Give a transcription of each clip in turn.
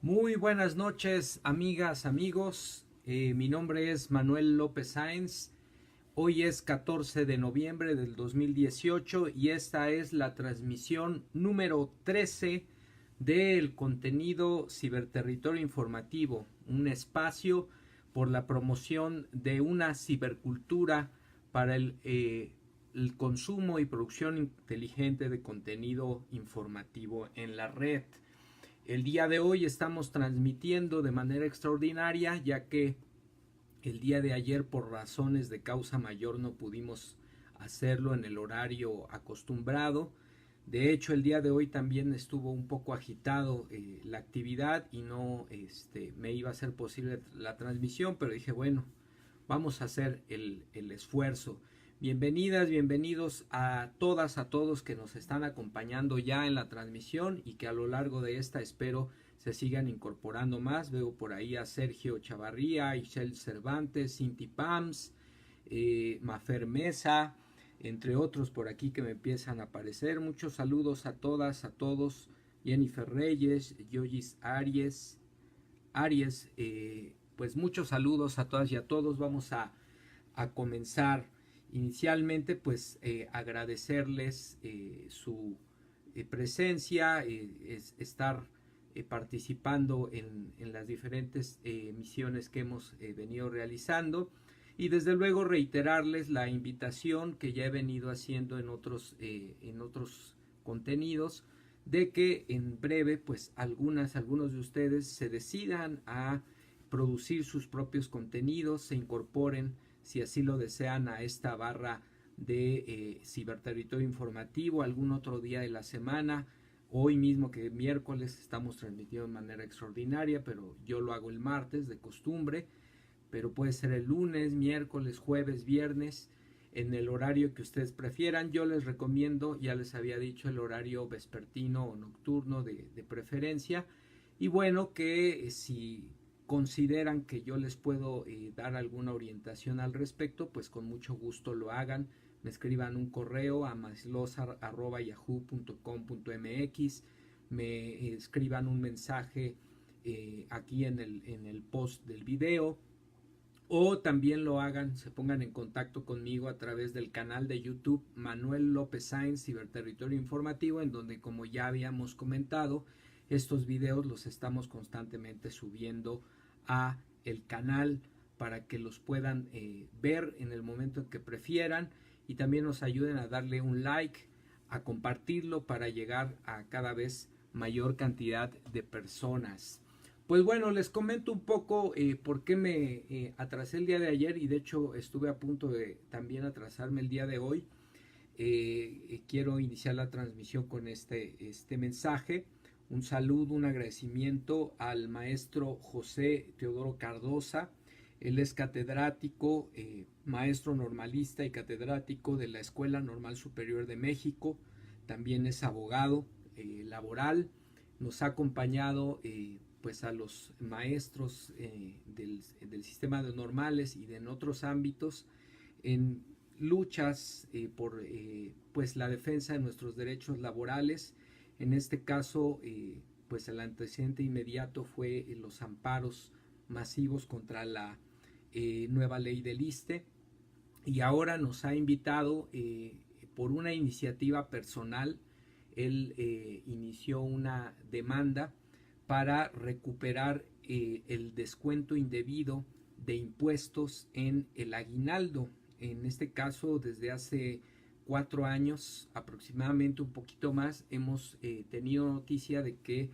Muy buenas noches, amigas, amigos. Mi nombre es Manuel López Sáenz. Hoy es 14 de noviembre del 2018 y esta es la transmisión número 13 del contenido Ciberterritorio Informativo, un espacio por la promoción de una cibercultura para el consumo y producción inteligente de contenido informativo en la red. El día de hoy estamos transmitiendo de manera extraordinaria, ya que el día de ayer por razones de causa mayor no pudimos hacerlo en el horario acostumbrado. De hecho, el día de hoy también estuvo un poco agitado la actividad y no me iba a ser posible la transmisión, pero dije, bueno, vamos a hacer el esfuerzo. Bienvenidas, bienvenidos a todas, a todos que nos están acompañando ya en la transmisión y que a lo largo de esta espero se sigan incorporando más. Veo por ahí a Sergio Chavarría, Ishel Cervantes, Cinti Pams, Mafer Mesa, entre otros por aquí que me empiezan a aparecer. Muchos saludos a todas, a todos. Jennifer Reyes, Yogis Aries, pues muchos saludos a todas y a todos. Vamos a comenzar inicialmente pues agradecerles su presencia, estar participando en las diferentes misiones que hemos venido realizando y desde luego reiterarles la invitación que ya he venido haciendo en otros contenidos de que en breve pues algunos de ustedes se decidan a producir sus propios contenidos, se incorporen si así lo desean a esta barra de ciberterritorio informativo algún otro día de la semana. Hoy mismo que miércoles estamos transmitiendo de manera extraordinaria, pero yo lo hago el martes de costumbre, pero puede ser el lunes, miércoles, jueves, viernes, en el horario que ustedes prefieran. Yo les recomiendo, ya les había dicho, el horario vespertino o nocturno de preferencia. Y bueno, que si consideran que yo les puedo dar alguna orientación al respecto, pues con mucho gusto lo hagan. Me escriban un correo a maslozar@yahoo.com.mx, me escriban un mensaje aquí en el post del video, o también lo hagan, se pongan en contacto conmigo a través del canal de YouTube Manuel López Sáenz Ciberterritorio Informativo, en donde, como ya habíamos comentado, estos videos los estamos constantemente subiendo a el canal para que los puedan ver en el momento en que prefieran, y también nos ayuden a darle un like, a compartirlo para llegar a cada vez mayor cantidad de personas. Pues bueno, les comento un poco por qué me atrasé el día de ayer, y de hecho estuve a punto de también atrasarme el día de hoy. Quiero iniciar la transmisión con este mensaje. Un saludo, un agradecimiento al maestro José Teodoro Cardosa. Él es catedrático, maestro normalista y catedrático de la Escuela Normal Superior de México. También es abogado laboral. Nos ha acompañado pues a los maestros del sistema de normales y de en otros ámbitos en luchas por pues la defensa de nuestros derechos laborales. En este caso pues el antecedente inmediato fue los amparos masivos contra la nueva ley del ISSSTE, y ahora nos ha invitado por una iniciativa personal. Él inició una demanda para recuperar el descuento indebido de impuestos en el aguinaldo. En este caso, desde hace 4 años aproximadamente, un poquito más, hemos tenido noticia de que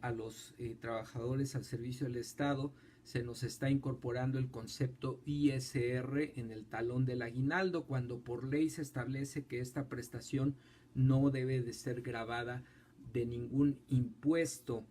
a los trabajadores al servicio del Estado se nos está incorporando el concepto ISR en el talón del aguinaldo, cuando por ley se establece que esta prestación no debe de ser grabada de ningún impuesto.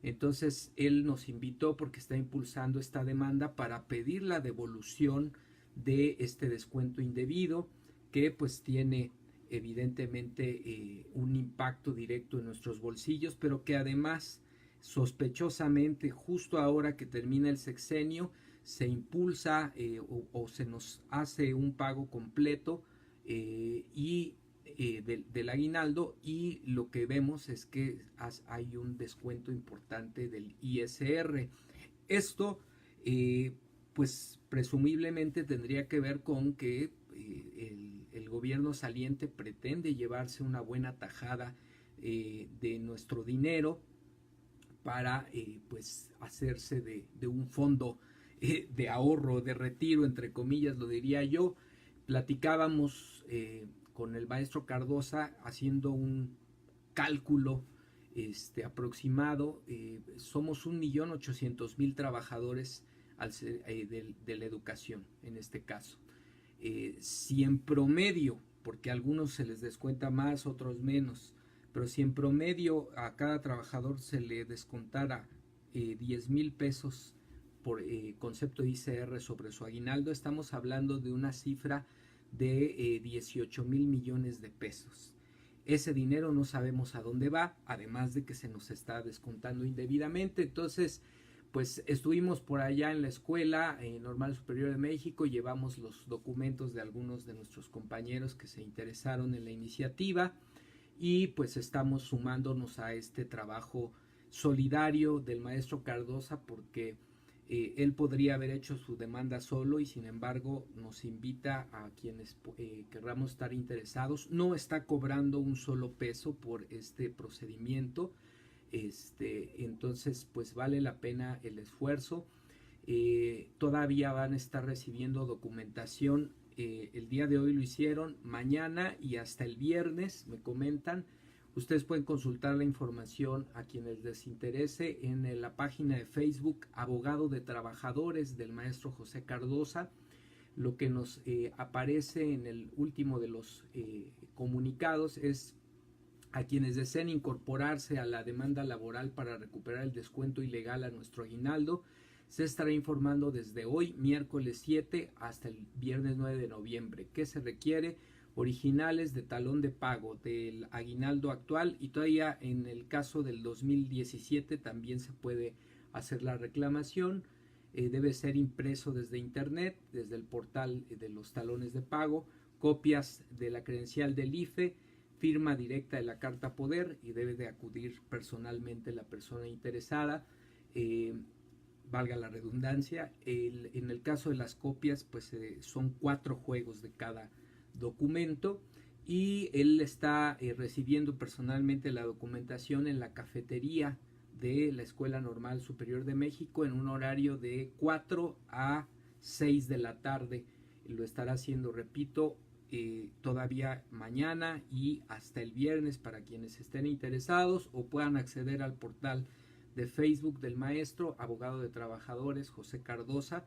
Entonces él nos invitó, porque está impulsando esta demanda, para pedir la devolución de este descuento indebido, que pues tiene evidentemente un impacto directo en nuestros bolsillos, pero que además sospechosamente justo ahora que termina el sexenio se impulsa o se nos hace un pago completo y del aguinaldo, y lo que vemos es que hay un descuento importante del ISR. Esto pues presumiblemente tendría que ver con que el gobierno saliente pretende llevarse una buena tajada de nuestro dinero para pues hacerse de un fondo de ahorro, de retiro, entre comillas, lo diría yo. Platicábamos con el maestro Cardosa haciendo un cálculo aproximado. Somos 1.800.000 trabajadores de la educación en este caso. Si en promedio, porque a algunos se les descuenta más, otros menos, pero si en promedio a cada trabajador se le descontara 10,000 pesos por concepto de ICR sobre su aguinaldo, estamos hablando de una cifra de 18,000 millones de pesos. Ese dinero no sabemos a dónde va, además de que se nos está descontando indebidamente. Entonces, pues estuvimos por allá en la Escuela Normal Superior de México, llevamos los documentos de algunos de nuestros compañeros que se interesaron en la iniciativa, y pues estamos sumándonos a este trabajo solidario del maestro Cardosa, porque él podría haber hecho su demanda solo, y sin embargo nos invita a quienes querramos estar interesados. No está cobrando un solo peso por este procedimiento, entonces pues vale la pena el esfuerzo. Todavía van a estar recibiendo documentación. El día de hoy lo hicieron, mañana y hasta el viernes me comentan. Ustedes pueden consultar la información a quienes les interese en la página de Facebook Abogado de Trabajadores del maestro José Cardosa. Lo que nos aparece en el último de los comunicados es: a quienes deseen incorporarse a la demanda laboral para recuperar el descuento ilegal a nuestro aguinaldo, se estará informando desde hoy, miércoles 7, hasta el viernes 9 de noviembre. ¿Qué se requiere? Originales de talón de pago del aguinaldo actual, y todavía en el caso del 2017 también se puede hacer la reclamación. Debe ser impreso desde internet, desde el portal de los talones de pago, copias de la credencial del IFE, firma directa de la carta poder, y debe de acudir personalmente la persona interesada, valga la redundancia. En el caso de las copias, pues son 4 juegos de cada documento, y él está recibiendo personalmente la documentación en la cafetería de la Escuela Normal Superior de México en un horario de 4 a 6 de la tarde. Lo estará haciendo, repito, todavía mañana y hasta el viernes, para quienes estén interesados o puedan acceder al portal de Facebook del maestro Abogado de Trabajadores José Cardosa,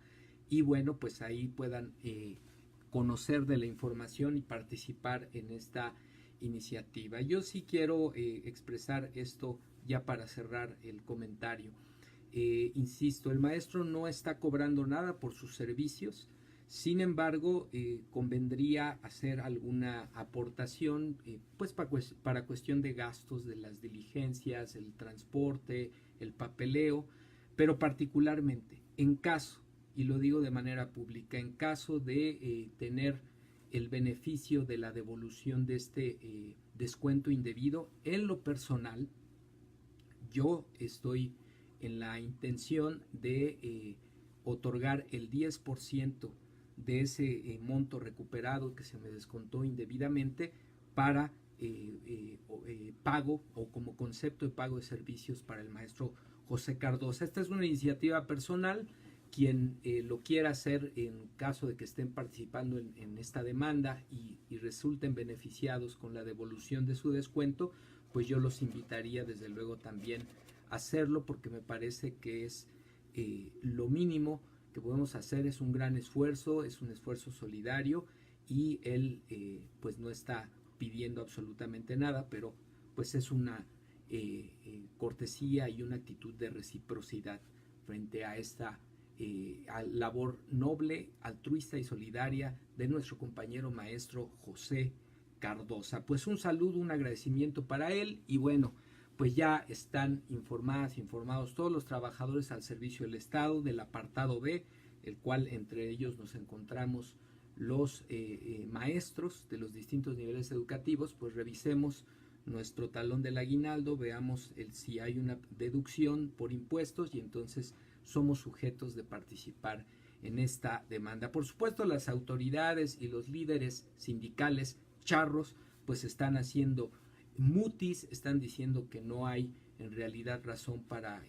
y bueno, pues ahí puedan conocer de la información y participar en esta iniciativa. Yo sí quiero expresar esto ya para cerrar el comentario. Insisto, el maestro no está cobrando nada por sus servicios. Sin embargo, convendría hacer alguna aportación pues para cuestión de gastos de las diligencias, el transporte, el papeleo, pero particularmente en caso, y lo digo de manera pública, en caso de tener el beneficio de la devolución de este descuento indebido, en lo personal, yo estoy en la intención de otorgar el 10% de ese monto recuperado que se me descontó indebidamente para pago, o como concepto de pago de servicios para el maestro José Cardosa. Esta es una iniciativa personal. Quien lo quiera hacer, en caso de que estén participando en esta demanda y resulten beneficiados con la devolución de su descuento, pues yo los invitaría desde luego también a hacerlo, porque me parece que es lo mínimo que podemos hacer. Es un gran esfuerzo, es un esfuerzo solidario, y él pues no está pidiendo absolutamente nada, pero pues es una cortesía y una actitud de reciprocidad frente a esta labor noble, altruista y solidaria de nuestro compañero maestro José Cardosa. Pues un saludo, un agradecimiento para él, y bueno, pues ya están informados todos los trabajadores al servicio del Estado del apartado B, el cual entre ellos nos encontramos los maestros de los distintos niveles educativos, pues revisemos nuestro talón del aguinaldo, veamos si hay una deducción por impuestos y entonces somos sujetos de participar en esta demanda. Por supuesto, las autoridades y los líderes sindicales charros pues están haciendo mutis, están diciendo que no hay en realidad razón para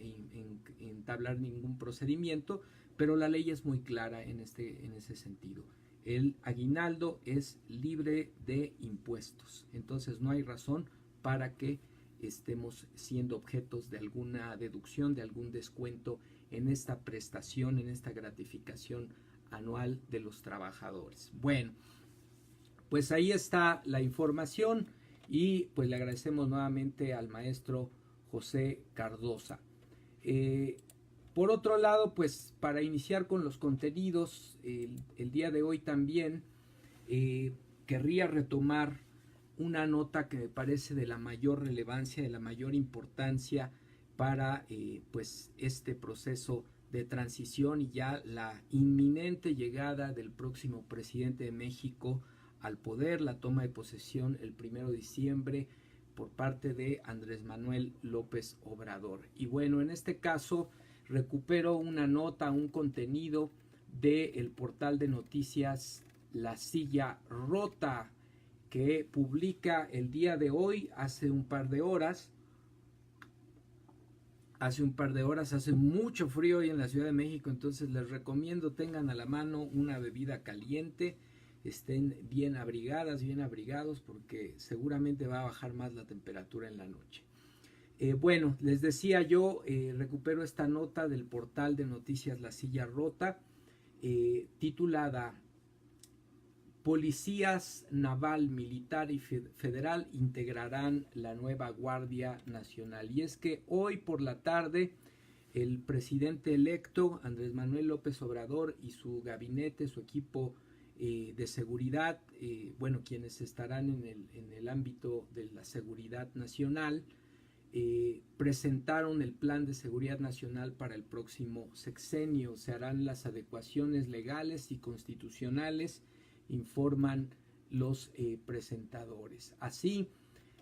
entablar ningún procedimiento, pero la ley es muy clara en ese sentido. El aguinaldo es libre de impuestos, entonces no hay razón para que estemos siendo objetos de alguna deducción, de algún descuento en esta prestación, en esta gratificación anual de los trabajadores. Bueno, pues ahí está la información y pues le agradecemos nuevamente al maestro José Cardosa. Por otro lado, pues para iniciar con los contenidos, el día de hoy también querría retomar una nota que me parece de la mayor relevancia, de la mayor importancia para pues este proceso de transición y ya la inminente llegada del próximo presidente de México al poder, la toma de posesión el 1 de diciembre por parte de Andrés Manuel López Obrador. Y bueno, en este caso recupero una nota, un contenido del portal de noticias La Silla Rota, que publica el día de hoy, hace un par de horas. Hace mucho frío hoy en la Ciudad de México, entonces les recomiendo tengan a la mano una bebida caliente, estén bien abrigadas, bien abrigados, porque seguramente va a bajar más la temperatura en la noche. Bueno, les decía yo, recupero esta nota del portal de noticias La Silla Rota, titulada Policías Naval, Militar y Federal integrarán la nueva Guardia Nacional. Y es que hoy por la tarde el presidente electo Andrés Manuel López Obrador y su gabinete, su equipo de seguridad, bueno, quienes estarán en el ámbito de la seguridad nacional, presentaron el plan de seguridad nacional para el próximo sexenio. Se harán las adecuaciones legales y constitucionales, informan los presentadores. Así,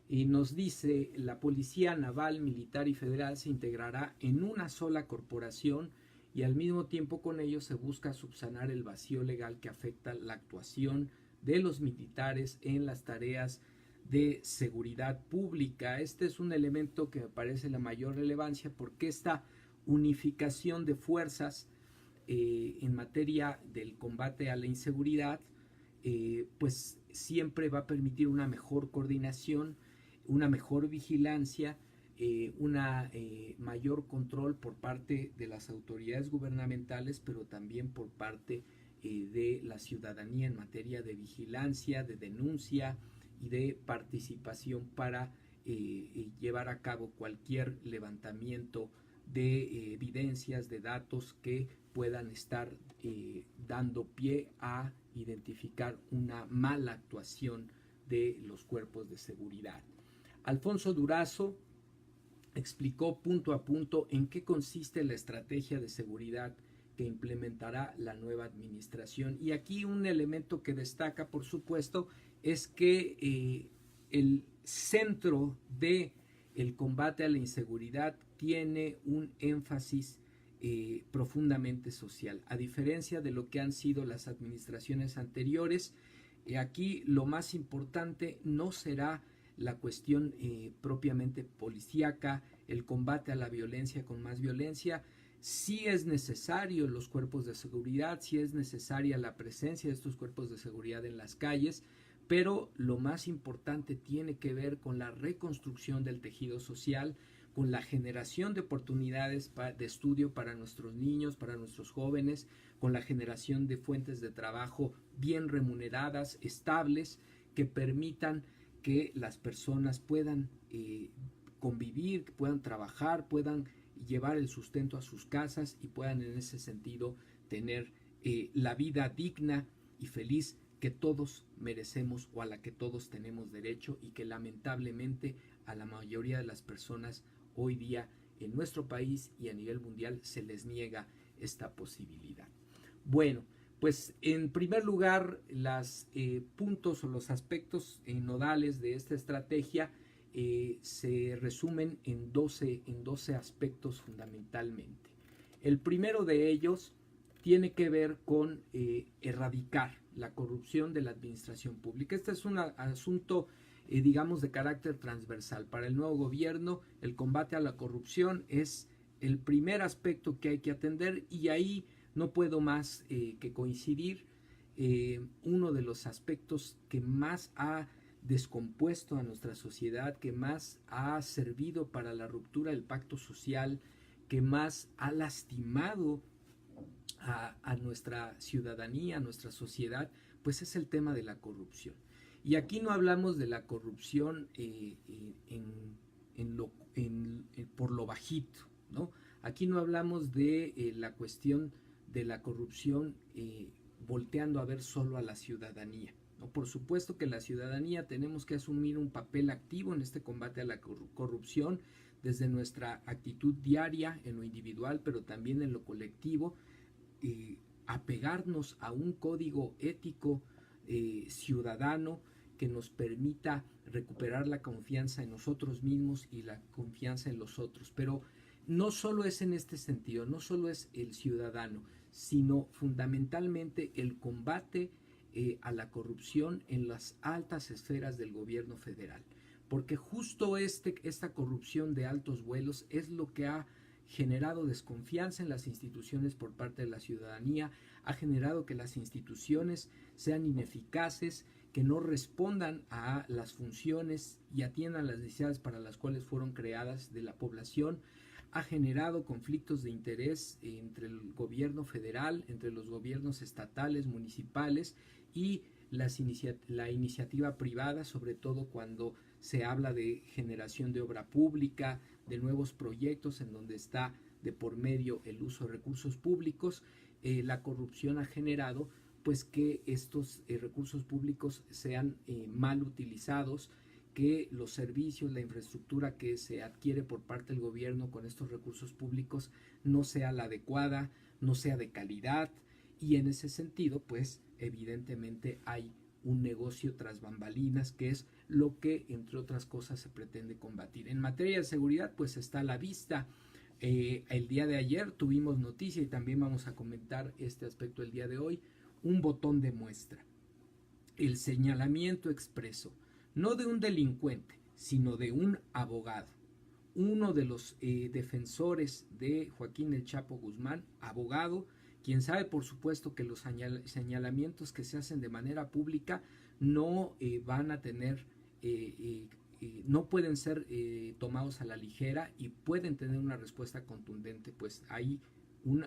nos dice, la Policía Naval, Militar y Federal se integrará en una sola corporación y al mismo tiempo con ello se busca subsanar el vacío legal que afecta la actuación de los militares en las tareas de seguridad pública. Este es un elemento que me parece la mayor relevancia porque esta unificación de fuerzas en materia del combate a la inseguridad pues siempre va a permitir una mejor coordinación, una mejor vigilancia, una mayor control por parte de las autoridades gubernamentales, pero también por parte de la ciudadanía en materia de vigilancia, de denuncia y de participación para llevar a cabo cualquier levantamiento de evidencias, de datos que puedan estar dando pie a identificar una mala actuación de los cuerpos de seguridad. Alfonso Durazo explicó punto a punto en qué consiste la estrategia de seguridad que implementará la nueva administración. Y aquí un elemento que destaca, por supuesto, es que el centro de el combate a la inseguridad tiene un énfasis profundamente social, a diferencia de lo que han sido las administraciones anteriores. Aquí lo más importante no será la cuestión propiamente policíaca, el combate a la violencia con más violencia. Sí es necesario los cuerpos de seguridad, sí es necesaria la presencia de estos cuerpos de seguridad en las calles, pero lo más importante tiene que ver con la reconstrucción del tejido social, con la generación de oportunidades de estudio para nuestros niños, para nuestros jóvenes, con la generación de fuentes de trabajo bien remuneradas, estables, que permitan que las personas puedan convivir, que puedan trabajar, puedan llevar el sustento a sus casas y puedan en ese sentido tener la vida digna y feliz que todos merecemos o a la que todos tenemos derecho y que lamentablemente a la mayoría de las personas hoy día en nuestro país y a nivel mundial se les niega esta posibilidad. Bueno, Pues en primer lugar, los puntos o los aspectos nodales de esta estrategia se resumen en 12 aspectos fundamentalmente. El primero de ellos tiene que ver con erradicar la corrupción de la administración pública. Este es un asunto, digamos, de carácter transversal. Para el nuevo gobierno, el combate a la corrupción es el primer aspecto que hay que atender, y ahí no puedo más que coincidir. Uno de los aspectos que más ha descompuesto a nuestra sociedad, que más ha servido para la ruptura del pacto social, que más ha lastimado a nuestra ciudadanía, a nuestra sociedad, pues es el tema de la corrupción. Y aquí no hablamos de la corrupción por lo bajito, ¿no? Aquí no hablamos de la cuestión de la corrupción volteando a ver solo a la ciudadanía, ¿no? Por supuesto que la ciudadanía tenemos que asumir un papel activo en este combate a la corrupción desde nuestra actitud diaria en lo individual, pero también en lo colectivo, apegarnos a un código ético ciudadano que nos permita recuperar la confianza en nosotros mismos y la confianza en los otros. Pero no solo es en este sentido, no solo es el ciudadano, sino fundamentalmente el combate a la corrupción en las altas esferas del gobierno federal. Porque justo esta corrupción de altos vuelos es lo que ha generado desconfianza en las instituciones por parte de la ciudadanía, ha generado que las instituciones sean ineficaces, que no respondan a las funciones y atiendan las necesidades para las cuales fueron creadas de la población, ha generado conflictos de interés entre el gobierno federal, entre los gobiernos estatales, municipales y la iniciativa privada, sobre todo cuando se habla de generación de obra pública, de nuevos proyectos en donde está de por medio el uso de recursos públicos. La corrupción ha generado pues que estos recursos públicos sean mal utilizados, que los servicios, la infraestructura que se adquiere por parte del gobierno con estos recursos públicos no sea la adecuada, no sea de calidad, y en ese sentido pues evidentemente hay un negocio tras bambalinas, que es lo que entre otras cosas se pretende combatir. En materia de seguridad pues está a la vista. El día de ayer tuvimos noticia, y también vamos a comentar este aspecto el día de hoy, un botón de muestra, el señalamiento expreso, no de un delincuente, sino de un abogado, uno de los defensores de Joaquín El Chapo Guzmán, abogado, quien sabe por supuesto que los señalamientos que se hacen de manera pública no van a tener, no pueden ser tomados a la ligera y pueden tener una respuesta contundente. Pues ahí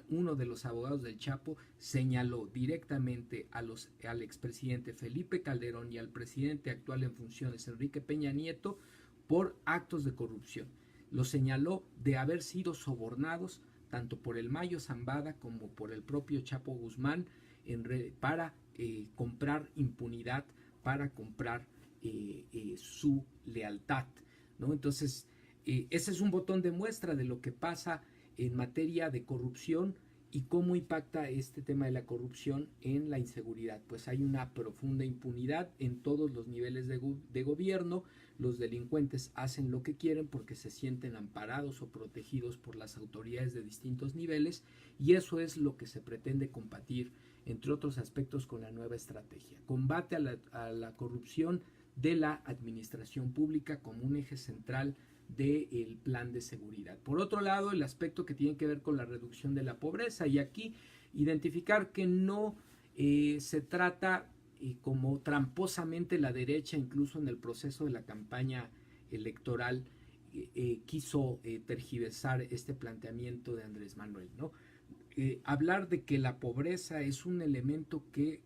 uno de los abogados del Chapo señaló directamente al expresidente Felipe Calderón y al presidente actual en funciones, Enrique Peña Nieto, por actos de corrupción. Lo señaló de haber sido sobornados tanto por el Mayo Zambada como por el propio Chapo Guzmán para comprar impunidad, para comprar su lealtad, ¿no? Entonces, ese es un botón de muestra de lo que pasa en materia de corrupción y cómo impacta este tema de la corrupción en la inseguridad. Pues hay una profunda impunidad en todos los niveles de gobierno. Los delincuentes hacen lo que quieren porque se sienten amparados o protegidos por las autoridades de distintos niveles, y eso es lo que se pretende combatir, entre otros aspectos, con la nueva estrategia. Combate a la corrupción de la administración pública como un eje central del plan de seguridad. Por otro lado, el aspecto que tiene que ver con la reducción de la pobreza, y aquí identificar que no se trata como tramposamente la derecha, incluso en el proceso de la campaña electoral, quiso tergiversar este planteamiento de Andrés Manuel, ¿no? Hablar de que la pobreza es un elemento que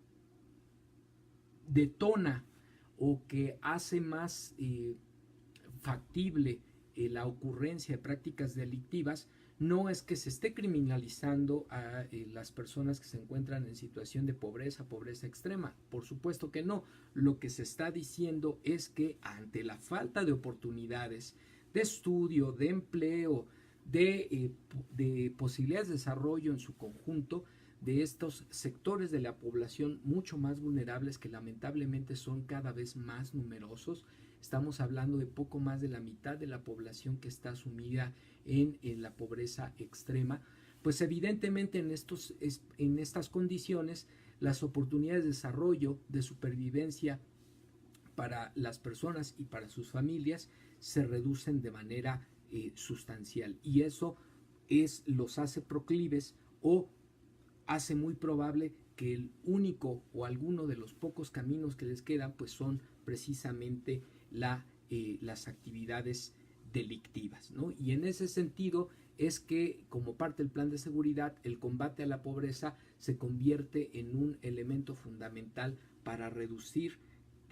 detona o que hace más factible la ocurrencia de prácticas delictivas, no es que se esté criminalizando a las personas que se encuentran en situación de pobreza extrema. Por supuesto que no. Lo que se está diciendo es que ante la falta de oportunidades de estudio, de empleo, de posibilidades de desarrollo en su conjunto, de estos sectores de la población mucho más vulnerables que lamentablemente son cada vez más numerosos. Estamos hablando de poco más de la mitad de la población que está sumida en la pobreza extrema. Pues evidentemente en estas condiciones las oportunidades de desarrollo, de supervivencia para las personas y para sus familias se reducen de manera sustancial, y eso los hace proclives o hace muy probable que el único o alguno de los pocos caminos que les quedan pues son precisamente las actividades delictivas, ¿no? Y en ese sentido es que como parte del plan de seguridad el combate a la pobreza se convierte en un elemento fundamental para reducir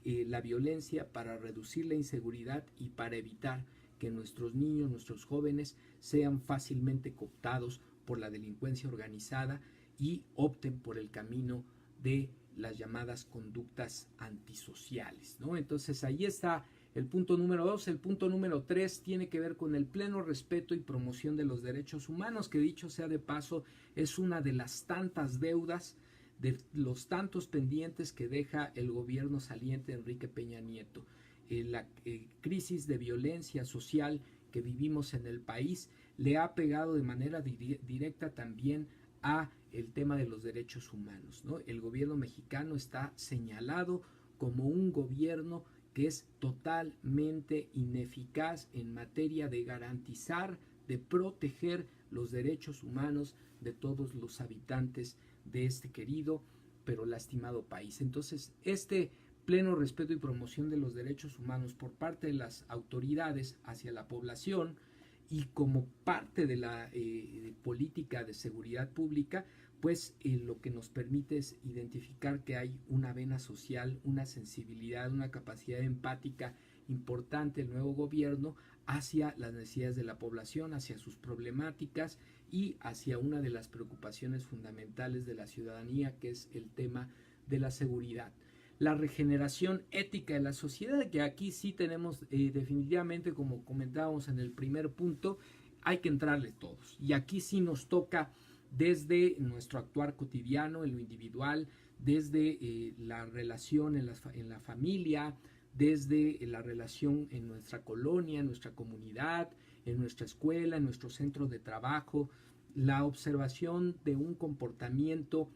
la violencia, para reducir la inseguridad y para evitar que nuestros niños, nuestros jóvenes sean fácilmente cooptados por la delincuencia organizada y opten por el camino de las llamadas conductas antisociales, ¿no? Entonces ahí está el punto número 2. El punto número 3 tiene que ver con el pleno respeto y promoción de los derechos humanos, que dicho sea de paso es una de las tantas deudas, de los tantos pendientes que deja el gobierno saliente de Enrique Peña Nieto. La crisis de violencia social que vivimos en el país le ha pegado de manera directa también a el tema de los derechos humanos, ¿no? El gobierno mexicano está señalado como un gobierno que es totalmente ineficaz en materia de garantizar, de proteger los derechos humanos de todos los habitantes de este querido pero lastimado país. Entonces, este pleno respeto y promoción de los derechos humanos por parte de las autoridades hacia la población y como parte de la política de seguridad pública, pues lo que nos permite es identificar que hay una vena social, una sensibilidad, una capacidad empática importante del nuevo gobierno hacia las necesidades de la población, hacia sus problemáticas y hacia una de las preocupaciones fundamentales de la ciudadanía, que es el tema de la seguridad. La regeneración ética de la sociedad, que aquí sí tenemos definitivamente, como comentábamos en el primer punto, hay que entrarle todos. Y aquí sí nos toca desde nuestro actuar cotidiano, en lo individual, desde la relación en la familia, desde la relación en nuestra colonia, en nuestra comunidad, en nuestra escuela, en nuestro centro de trabajo, la observación de un comportamiento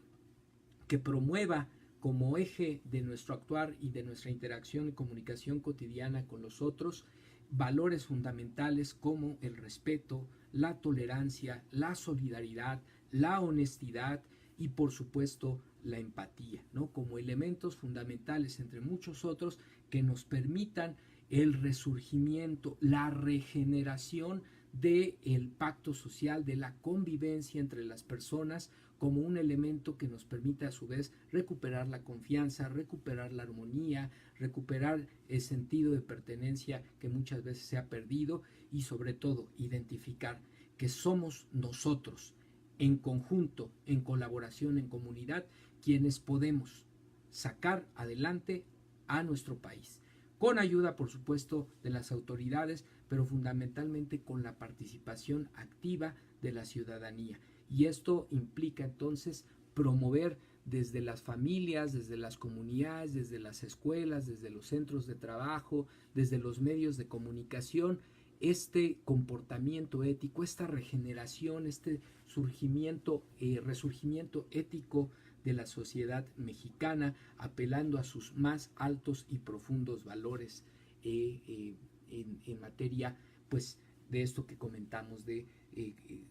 que promueva como eje de nuestro actuar y de nuestra interacción y comunicación cotidiana con los otros, valores fundamentales como el respeto, la tolerancia, la solidaridad, la honestidad y por supuesto la empatía, ¿no? Como elementos fundamentales entre muchos otros que nos permitan el resurgimiento, la regeneración del pacto social, de la convivencia entre las personas, como un elemento que nos permite a su vez recuperar la confianza, recuperar la armonía, recuperar el sentido de pertenencia que muchas veces se ha perdido y sobre todo identificar que somos nosotros en conjunto, en colaboración, en comunidad, quienes podemos sacar adelante a nuestro país, con ayuda por supuesto de las autoridades, pero fundamentalmente con la participación activa de la ciudadanía. Y esto implica entonces promover desde las familias, desde las comunidades, desde las escuelas, desde los centros de trabajo, desde los medios de comunicación, este comportamiento ético, esta regeneración, este resurgimiento ético de la sociedad mexicana, apelando a sus más altos y profundos valores en materia pues de esto que comentamos, de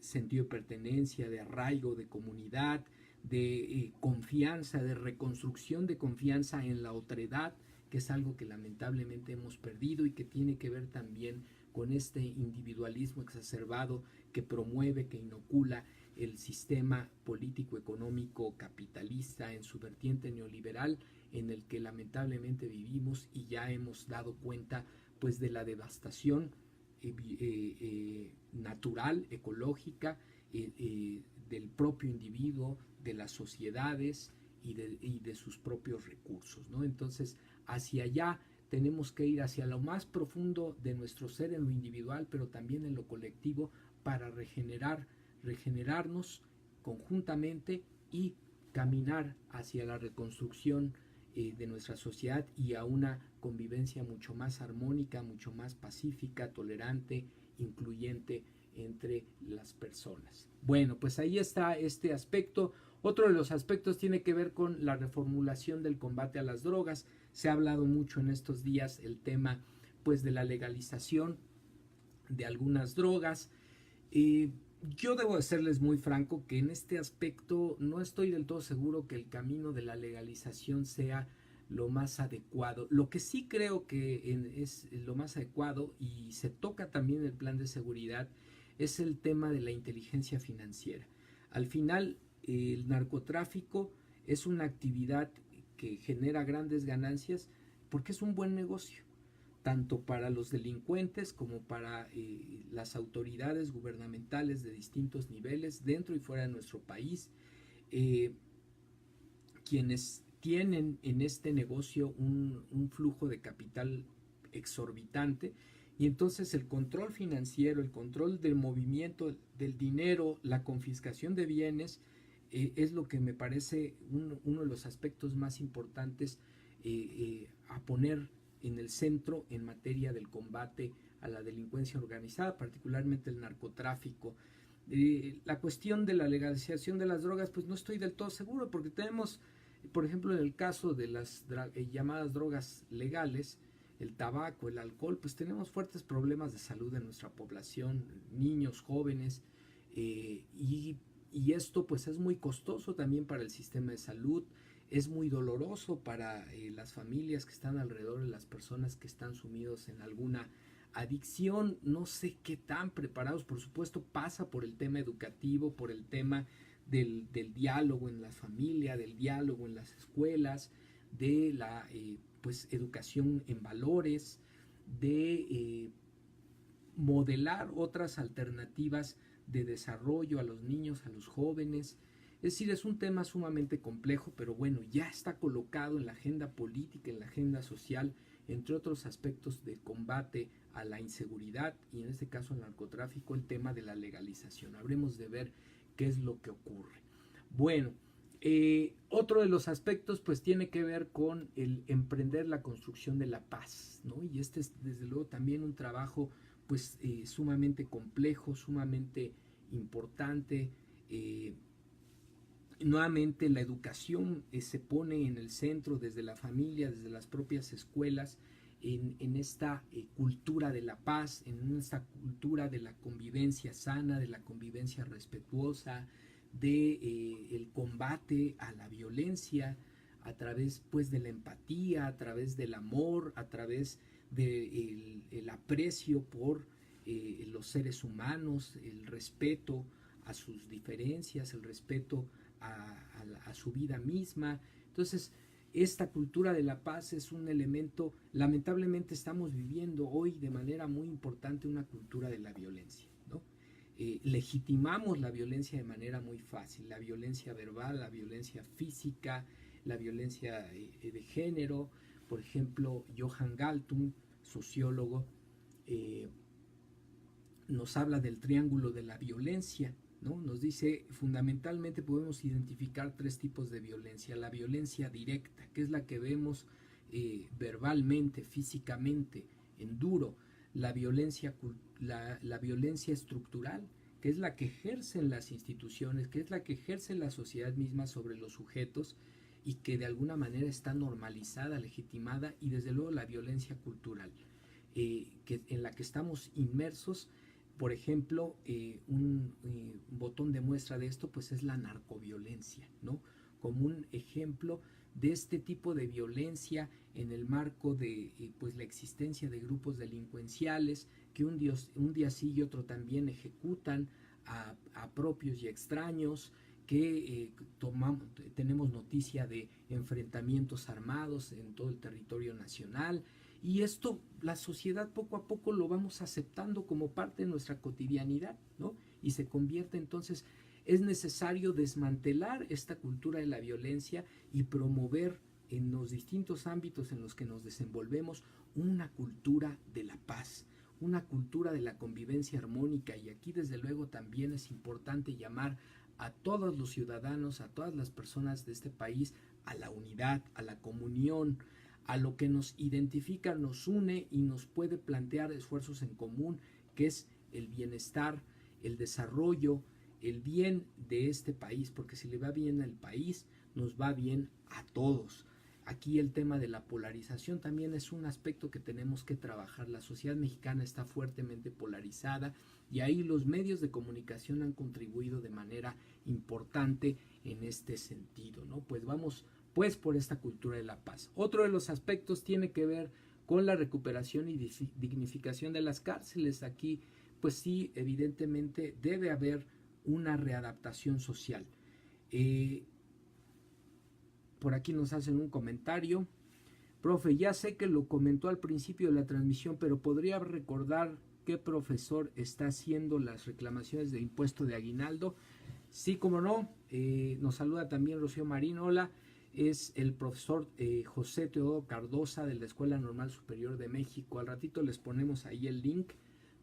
sentido de pertenencia, de arraigo, de comunidad, de confianza, de reconstrucción de confianza en la otredad, que es algo que lamentablemente hemos perdido y que tiene que ver también con este individualismo exacerbado que promueve, que inocula el sistema político económico capitalista en su vertiente neoliberal, en el que lamentablemente vivimos y ya hemos dado cuenta pues de la devastación natural, ecológica, del propio individuo, de las sociedades y de sus propios recursos, ¿no? Entonces, hacia allá tenemos que ir, hacia lo más profundo de nuestro ser en lo individual, pero también en lo colectivo, para regenerarnos conjuntamente y caminar hacia la reconstrucción de nuestra sociedad y a una convivencia mucho más armónica, mucho más pacífica, tolerante, incluyente entre las personas. Bueno, pues ahí está este aspecto. Otro de los aspectos tiene que ver con la reformulación del combate a las drogas. Se ha hablado mucho en estos días el tema pues de la legalización de algunas drogas. Yo debo de serles muy franco que en este aspecto no estoy del todo seguro que el camino de la legalización sea lo más adecuado. Lo que sí creo que es lo más adecuado, y se toca también en el plan de seguridad, es el tema de la inteligencia financiera. Al final, el narcotráfico es una actividad que genera grandes ganancias porque es un buen negocio, tanto para los delincuentes como para las autoridades gubernamentales de distintos niveles dentro y fuera de nuestro país, eh, quienes tienen en este negocio un flujo de capital exorbitante, y entonces el control financiero, el control del movimiento del dinero, la confiscación de bienes, es lo que me parece uno de los aspectos más importantes a poner en el centro en materia del combate a la delincuencia organizada, particularmente el narcotráfico. La cuestión de la legalización de las drogas, pues no estoy del todo seguro, porque tenemos, por ejemplo, en el caso de las llamadas drogas legales, el tabaco, el alcohol, pues tenemos fuertes problemas de salud en nuestra población, niños, jóvenes, y esto pues es muy costoso también para el sistema de salud, es muy doloroso para las familias que están alrededor de las personas que están sumidos en alguna adicción. No sé qué tan preparados, por supuesto pasa por el tema educativo, por el tema del diálogo en la familia, del diálogo en las escuelas, de la pues educación en valores, de modelar otras alternativas de desarrollo a los niños, a los jóvenes. Es decir, es un tema sumamente complejo, pero bueno, ya está colocado en la agenda política, en la agenda social, entre otros aspectos de combate a la inseguridad y en este caso al narcotráfico, el tema de la legalización. Habremos de ver qué es lo que ocurre. Bueno, otro de los aspectos pues tiene que ver con el emprender la construcción de la paz, ¿no? Y este es desde luego también un trabajo pues sumamente complejo, sumamente importante. Nuevamente la educación se pone en el centro desde la familia, desde las propias escuelas, en esta cultura de la paz, en esta cultura de la convivencia sana, de la convivencia respetuosa, de el combate a la violencia a través pues de la empatía, a través del amor, a través del el aprecio por los seres humanos, el respeto a sus diferencias, el respeto a su vida misma. Entonces, esta cultura de la paz es un elemento, lamentablemente estamos viviendo hoy de manera muy importante una cultura de la violencia, ¿no? Legitimamos la violencia de manera muy fácil, la violencia verbal, la violencia física, la violencia de género. Por ejemplo, Johan Galtung, sociólogo, nos habla del triángulo de la violencia, ¿no? Nos dice, fundamentalmente podemos identificar tres tipos de violencia. La violencia directa, que es la que vemos verbalmente, físicamente, en duro. La violencia estructural, que es la que ejercen las instituciones, que es la que ejerce la sociedad misma sobre los sujetos y que de alguna manera está normalizada, legitimada, y desde luego la violencia cultural, en la que estamos inmersos. Por ejemplo, un botón de muestra de esto pues es la narcoviolencia, ¿no? Como un ejemplo de este tipo de violencia en el marco de pues la existencia de grupos delincuenciales que un día sí y otro también ejecutan a propios y extraños, que tenemos noticia de enfrentamientos armados en todo el territorio nacional. Y esto, la sociedad poco a poco lo vamos aceptando como parte de nuestra cotidianidad, ¿no? Y se convierte entonces, es necesario desmantelar esta cultura de la violencia y promover en los distintos ámbitos en los que nos desenvolvemos una cultura de la paz, una cultura de la convivencia armónica. Y aquí desde luego también es importante llamar a todos los ciudadanos, a todas las personas de este país, a la unidad, a la comunión, a lo que nos identifica, nos une y nos puede plantear esfuerzos en común, que es el bienestar, el desarrollo, el bien de este país, porque si le va bien al país, nos va bien a todos. Aquí el tema de la polarización también es un aspecto que tenemos que trabajar. La sociedad mexicana está fuertemente polarizada y ahí los medios de comunicación han contribuido de manera importante en este sentido, ¿no? Pues vamos pues por esta cultura de la paz. Otro de los aspectos tiene que ver con la recuperación y dignificación de las cárceles. Aquí pues sí, evidentemente debe haber una readaptación social. Por aquí nos hacen un comentario. Profe, ya sé que lo comentó al principio de la transmisión, pero ¿podría recordar qué profesor está haciendo las reclamaciones de impuesto de aguinaldo? Sí, como no. Nos saluda también Rocío Marín. Hola, es el profesor José Teodoro Cardosa de la Escuela Normal Superior de México. Al ratito les ponemos ahí el link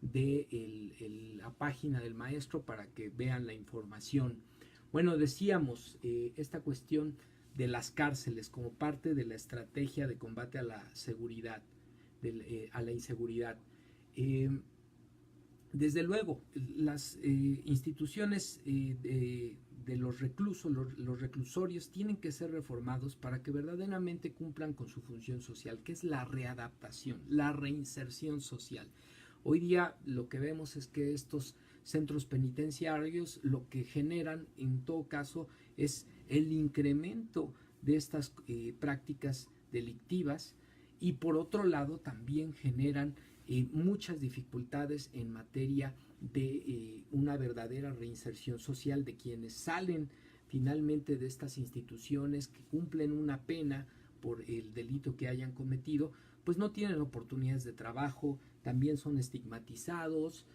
de la página del maestro para que vean la información. Bueno, decíamos esta cuestión de las cárceles como parte de la estrategia de combate a la seguridad, a la inseguridad. Desde luego, las instituciones de los reclusos, los reclusorios tienen que ser reformados para que verdaderamente cumplan con su función social, que es la readaptación, la reinserción social. Hoy día lo que vemos es que estos centros penitenciarios lo que generan en todo caso es el incremento de estas prácticas delictivas y por otro lado también generan muchas dificultades en materia de una verdadera reinserción social de quienes salen finalmente de estas instituciones, que cumplen una pena por el delito que hayan cometido, pues no tienen oportunidades de trabajo, también son estigmatizados,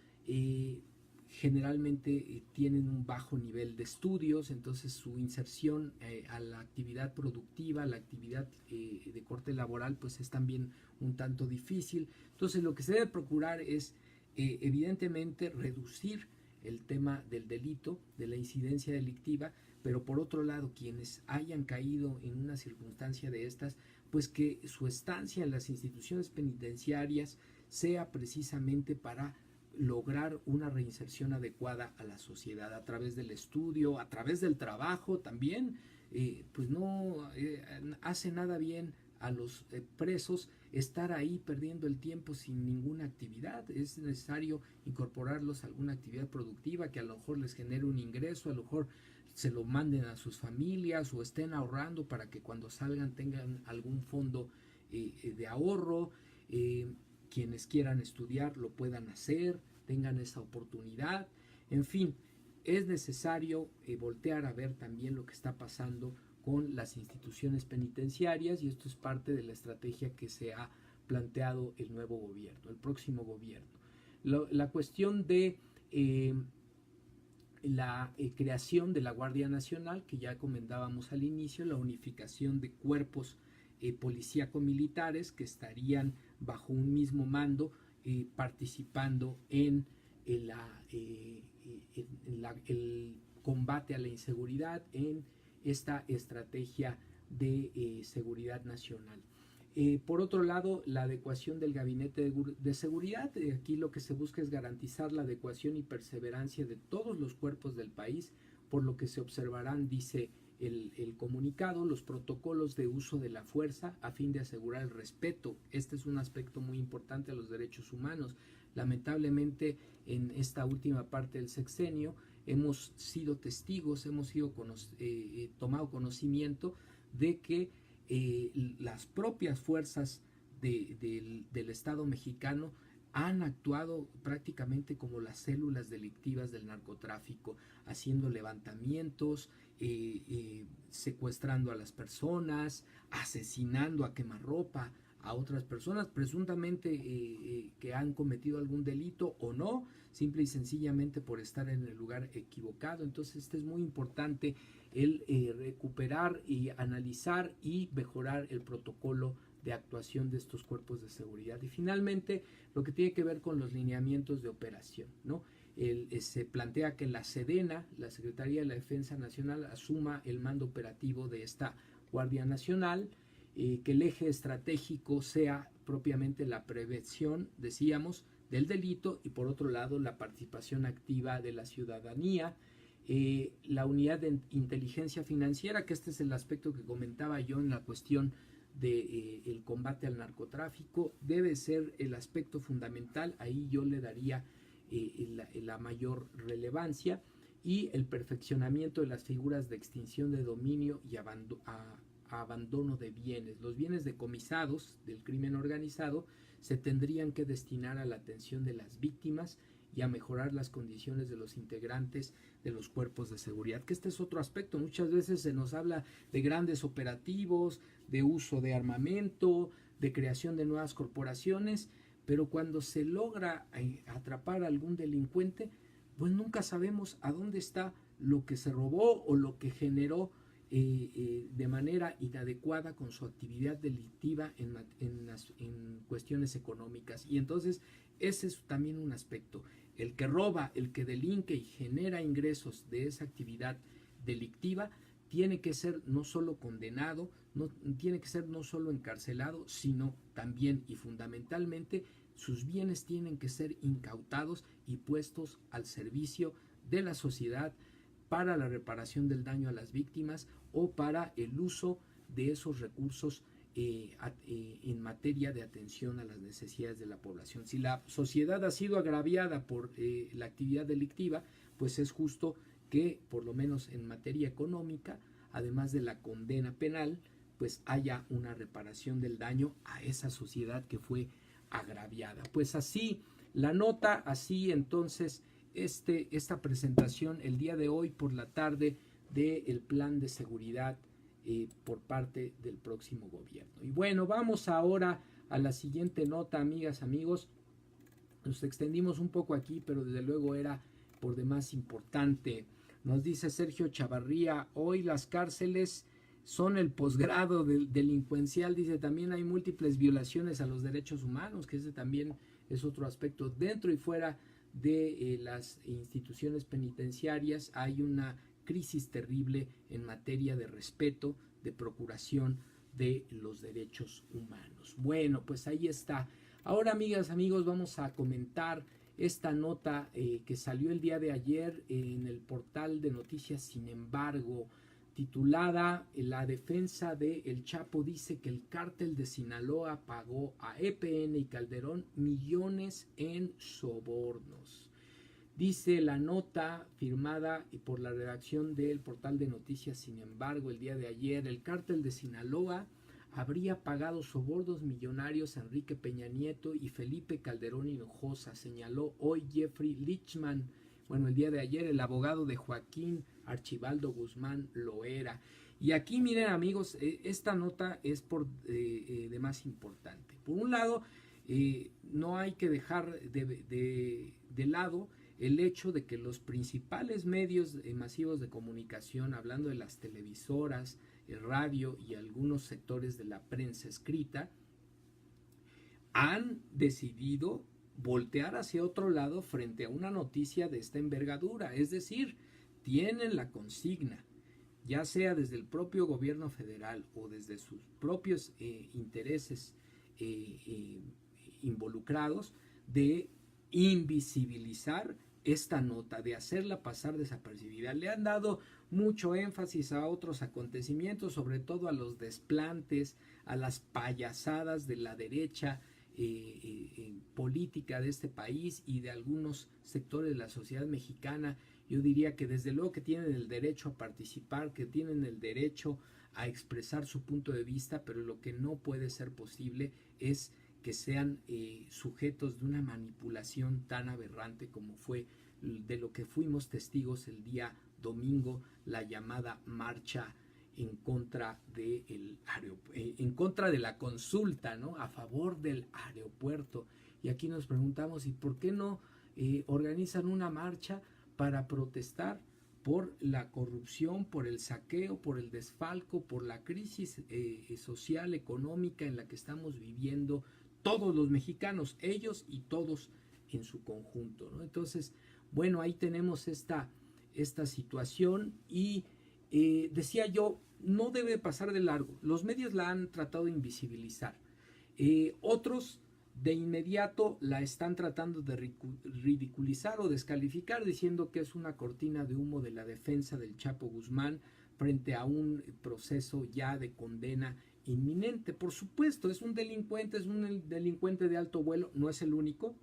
generalmente tienen un bajo nivel de estudios, entonces su inserción a la actividad productiva, a la actividad de corte laboral, pues es también un tanto difícil. Entonces lo que se debe procurar es evidentemente reducir el tema del delito, de la incidencia delictiva, pero por otro lado quienes hayan caído en una circunstancia de estas, pues que su estancia en las instituciones penitenciarias sea precisamente para lograr una reinserción adecuada a la sociedad a través del estudio, a través del trabajo también, pues no hace nada bien a los presos estar ahí perdiendo el tiempo sin ninguna actividad. Es necesario incorporarlos a alguna actividad productiva que a lo mejor les genere un ingreso, a lo mejor se lo manden a sus familias o estén ahorrando para que cuando salgan tengan algún fondo de ahorro. Quienes quieran estudiar lo puedan hacer, tengan esa oportunidad. En fin, es necesario voltear a ver también lo que está pasando con las instituciones penitenciarias y esto es parte de la estrategia que se ha planteado el nuevo gobierno, el próximo gobierno. La cuestión de la creación de la Guardia Nacional, que ya comentábamos al inicio, la unificación de cuerpos policíaco-militares que estarían bajo un mismo mando, participando en el combate a la inseguridad, en esta estrategia de seguridad nacional. Por otro lado, la adecuación del gabinete de seguridad. Aquí lo que se busca es garantizar la adecuación y perseverancia de todos los cuerpos del país, por lo que se observarán, dice el comunicado, los protocolos de uso de la fuerza a fin de asegurar el respeto. Este es un aspecto muy importante a los derechos humanos. Lamentablemente, en esta última parte del sexenio, hemos sido testigos, hemos sido tomado conocimiento de que las propias fuerzas del Estado mexicano han actuado prácticamente como las células delictivas del narcotráfico, haciendo levantamientos, secuestrando a las personas, asesinando a quemarropa a otras personas, presuntamente que han cometido algún delito o no, simple y sencillamente por estar en el lugar equivocado. Entonces este es muy importante el recuperar y analizar y mejorar el protocolo de actuación de estos cuerpos de seguridad. Y finalmente, lo que tiene que ver con los lineamientos de operación, ¿no? se plantea que la Sedena, la Secretaría de la Defensa Nacional, asuma el mando operativo de esta Guardia Nacional, que el eje estratégico sea propiamente la prevención, decíamos, del delito y por otro lado la participación activa de la ciudadanía, la unidad de inteligencia financiera, que este es el aspecto que comentaba yo en la cuestión de el combate al narcotráfico, debe ser el aspecto fundamental, ahí yo le daría la mayor relevancia, y el perfeccionamiento de las figuras de extinción de dominio y abandono de bienes. Los bienes decomisados del crimen organizado se tendrían que destinar a la atención de las víctimas y a mejorar las condiciones de los integrantes de los cuerpos de seguridad, que este es otro aspecto. Muchas veces se nos habla de grandes operativos, de uso de armamento, de creación de nuevas corporaciones, pero cuando se logra atrapar a algún delincuente, pues nunca sabemos a dónde está lo que se robó o lo que generó de manera inadecuada con su actividad delictiva en cuestiones económicas. Y entonces ese es también un aspecto. El que roba, el que delinque y genera ingresos de esa actividad delictiva, tiene que ser no solo condenado, tiene que ser no solo encarcelado, sino también y fundamentalmente sus bienes tienen que ser incautados y puestos al servicio de la sociedad para la reparación del daño a las víctimas o para el uso de esos recursos en materia de atención a las necesidades de la población. Si la sociedad ha sido agraviada por la actividad delictiva, pues es justo que por lo menos en materia económica, además de la condena penal, pues haya una reparación del daño a esa sociedad que fue agraviada. Pues así la nota, así entonces esta presentación el día de hoy por la tarde del plan de seguridad por parte del próximo gobierno. Y bueno, vamos ahora a la siguiente nota, amigas, amigos. Nos extendimos un poco aquí, pero desde luego era por demás importante. Nos dice Sergio Chavarría, hoy las cárceles son el posgrado delincuencial. Dice, también hay múltiples violaciones a los derechos humanos, que ese también es otro aspecto. Dentro y fuera de las instituciones penitenciarias hay una crisis terrible en materia de respeto, de procuración de los derechos humanos. Bueno, pues ahí está. Ahora, amigas, amigos, vamos a comentar esta nota que salió el día de ayer en el portal de noticias Sin Embargo, titulada La defensa de El Chapo dice que el cártel de Sinaloa pagó a EPN y Calderón millones en sobornos. Dice la nota firmada por la redacción del portal de noticias Sin Embargo el día de ayer, el cártel de Sinaloa habría pagado sobornos millonarios a Enrique Peña Nieto y Felipe Calderón Hinojosa, señaló hoy Jeffrey Lichman. Bueno, el día de ayer el abogado de Joaquín Archibaldo Guzmán Loera. Y aquí miren, amigos, esta nota es por demás importante. Por un lado, no hay que dejar de lado el hecho de que los principales medios masivos de comunicación, hablando de las televisoras, el radio y algunos sectores de la prensa escrita, han decidido voltear hacia otro lado frente a una noticia de esta envergadura. Es decir, tienen la consigna, ya sea desde el propio gobierno federal o desde sus propios intereses involucrados, de invisibilizar esta nota, de hacerla pasar desapercibida. Le han dado mucho énfasis a otros acontecimientos, sobre todo a los desplantes, a las payasadas de la derecha política de este país y de algunos sectores de la sociedad mexicana. Yo diría que desde luego que tienen el derecho a participar, que tienen el derecho a expresar su punto de vista, pero lo que no puede ser posible es que sean sujetos de una manipulación tan aberrante como fue de lo que fuimos testigos el día domingo, la llamada marcha en contra en contra de la consulta, ¿no? A favor del aeropuerto. Y aquí nos preguntamos, ¿y por qué no organizan una marcha para protestar por la corrupción, por el saqueo, por el desfalco, por la crisis social, económica en la que estamos viviendo todos los mexicanos, ellos y todos en su conjunto, ¿no? Entonces, Bueno, ahí tenemos esta situación y decía yo, no debe pasar de largo. Los medios la han tratado de invisibilizar. Otros de inmediato la están tratando de ridiculizar o descalificar, diciendo que es una cortina de humo de la defensa del Chapo Guzmán frente a un proceso ya de condena inminente. Por supuesto, es un delincuente de alto vuelo, no es el único.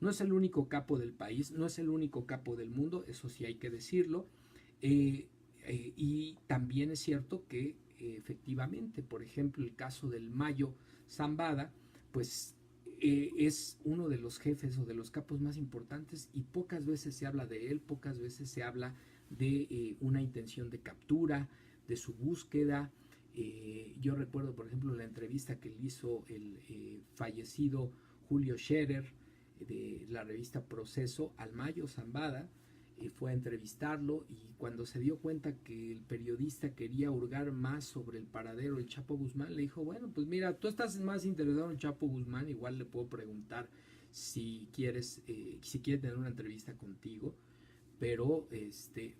No es el único capo del país, no es el único capo del mundo, eso sí hay que decirlo. Y también es cierto que efectivamente, por ejemplo, el caso del Mayo Zambada, pues es uno de los jefes o de los capos más importantes y pocas veces se habla de él, pocas veces se habla de una intención de captura, de su búsqueda. Yo recuerdo, por ejemplo, la entrevista que le hizo el fallecido Julio Scherer de la revista Proceso al Mayo Zambada. Fue a entrevistarlo y cuando se dio cuenta que el periodista quería hurgar más sobre el paradero del Chapo Guzmán, le dijo, bueno, pues mira, tú estás más interesado en el Chapo Guzmán, igual le puedo preguntar si quieres tener una entrevista contigo. Pero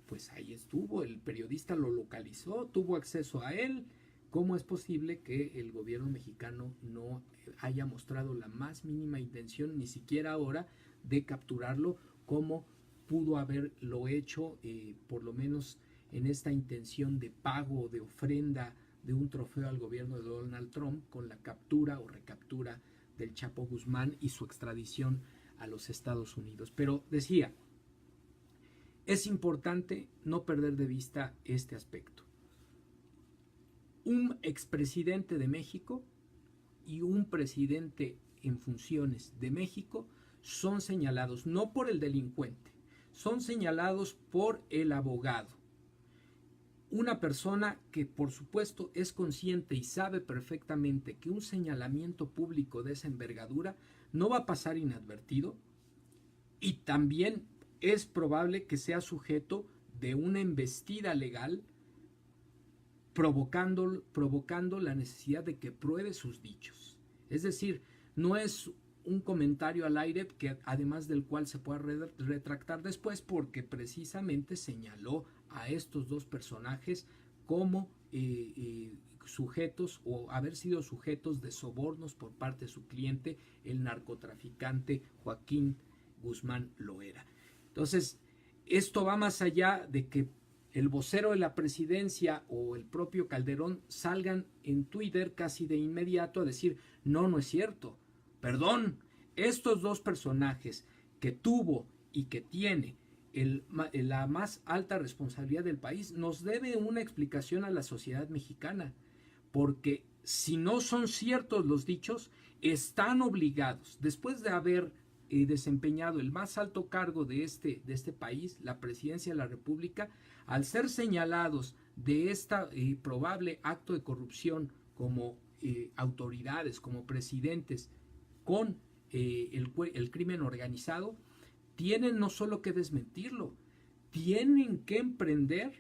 pues ahí estuvo, el periodista lo localizó, tuvo acceso a él. ¿Cómo es posible que el gobierno mexicano no haya mostrado la más mínima intención, ni siquiera ahora, de capturarlo, como pudo haberlo hecho, por lo menos en esta intención de pago, de ofrenda, de un trofeo al gobierno de Donald Trump, con la captura o recaptura del Chapo Guzmán y su extradición a los Estados Unidos? Pero decía, es importante no perder de vista este aspecto. Un expresidente de México y un presidente en funciones de México son señalados no por el delincuente, son señalados por el abogado. Una persona que por supuesto es consciente y sabe perfectamente que un señalamiento público de esa envergadura no va a pasar inadvertido y también es probable que sea sujeto de una embestida legal provocando la necesidad de que pruebe sus dichos. Es decir, no es un comentario al aire que además del cual se pueda retractar después, porque precisamente señaló a estos dos personajes como sujetos o haber sido sujetos de sobornos por parte de su cliente, el narcotraficante Joaquín Guzmán Loera. Entonces, esto va más allá de que el vocero de la presidencia o el propio Calderón salgan en Twitter casi de inmediato a decir, no es cierto, perdón, estos dos personajes que tuvo y que tiene la más alta responsabilidad del país nos debe una explicación a la sociedad mexicana, porque si no son ciertos los dichos, están obligados, después de haber desempeñado el más alto cargo de este país, la presidencia de la República, al ser señalados de este probable acto de corrupción como autoridades, como presidentes, con el crimen organizado, tienen no solo que desmentirlo, tienen que emprender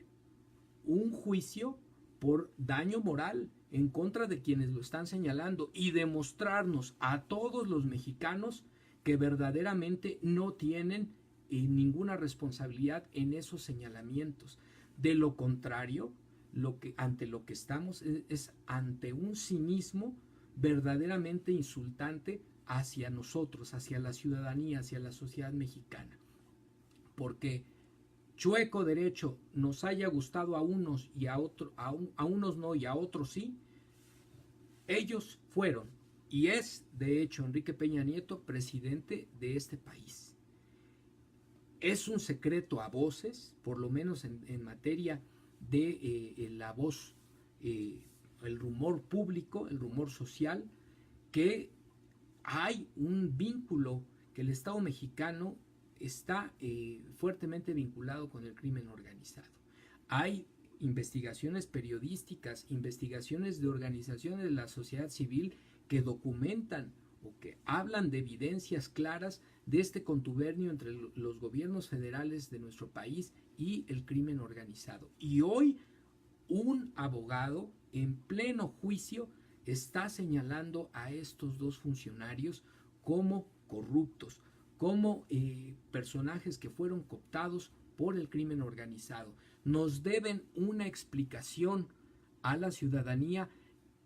un juicio por daño moral en contra de quienes lo están señalando y demostrarnos a todos los mexicanos que verdaderamente no tienen ninguna responsabilidad en esos señalamientos. De lo contrario, ante lo que estamos es ante un cinismo verdaderamente insultante hacia nosotros, hacia la ciudadanía, hacia la sociedad mexicana. Porque chueco derecho nos haya gustado a unos y a unos no y a otros sí, ellos fueron y es de hecho Enrique Peña Nieto presidente de este país. Es un secreto a voces, por lo menos en materia de la voz, el rumor público, el rumor social, que hay un vínculo, que el Estado mexicano está fuertemente vinculado con el crimen organizado. Hay investigaciones periodísticas, investigaciones de organizaciones de la sociedad civil que documentan o que hablan de evidencias claras de este contubernio entre los gobiernos federales de nuestro país y el crimen organizado. Y hoy un abogado en pleno juicio está señalando a estos dos funcionarios como corruptos, como personajes que fueron cooptados por el crimen organizado. Nos deben una explicación a la ciudadanía,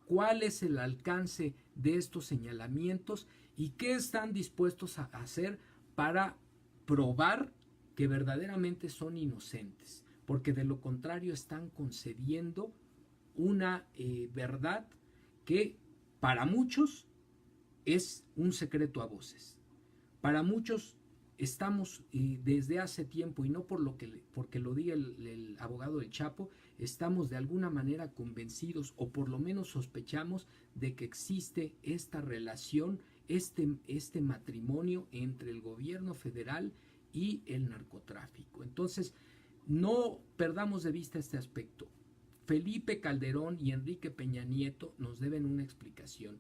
cuál es el alcance de estos señalamientos y qué están dispuestos a hacer para probar que verdaderamente son inocentes, porque de lo contrario están concediendo una verdad que para muchos es un secreto a voces. Para muchos estamos desde hace tiempo, y no porque lo diga el abogado del Chapo, estamos de alguna manera convencidos o por lo menos sospechamos de que existe esta relación, este matrimonio entre el gobierno federal y el narcotráfico. Entonces, no perdamos de vista este aspecto. Felipe Calderón y Enrique Peña Nieto nos deben una explicación.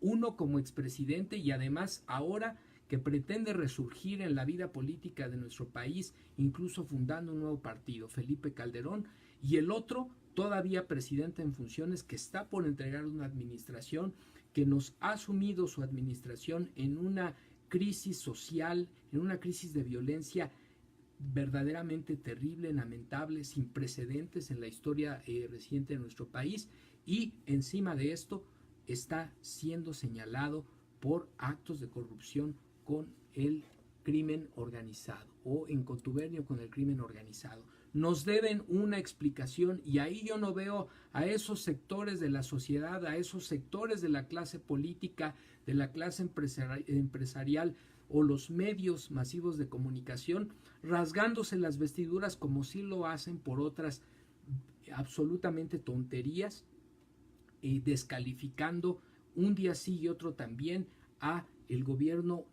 Uno como expresidente y además ahora que pretende resurgir en la vida política de nuestro país, incluso fundando un nuevo partido, Felipe Calderón, y el otro todavía presidente en funciones que está por entregar una administración que nos ha sumido su administración en una crisis social, en una crisis de violencia verdaderamente terrible, lamentable, sin precedentes en la historia reciente de nuestro país, y encima de esto está siendo señalado por actos de corrupción con el crimen organizado o en contubernio con el crimen organizado. Nos deben una explicación y ahí yo no veo a esos sectores de la sociedad, a esos sectores de la clase política, de la clase empresarial o los medios masivos de comunicación rasgándose las vestiduras como si lo hacen por otras absolutamente tonterías, descalificando un día sí y otro también a el gobierno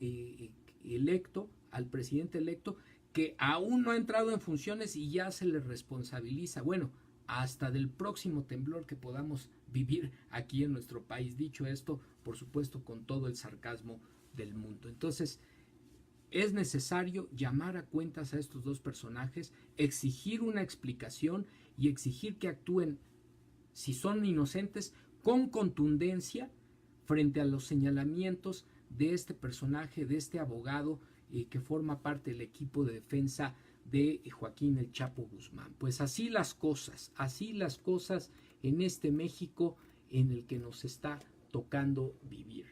electo, al presidente electo, que aún no ha entrado en funciones y ya se le responsabiliza, bueno, hasta del próximo temblor que podamos vivir aquí en nuestro país. Dicho esto, por supuesto, con todo el sarcasmo del mundo. Entonces, es necesario llamar a cuentas a estos dos personajes, exigir una explicación y exigir que actúen, si son inocentes, con contundencia frente a los señalamientos de este personaje, de este abogado que forma parte del equipo de defensa de Joaquín El Chapo Guzmán. Pues así las cosas en este México en el que nos está tocando vivir.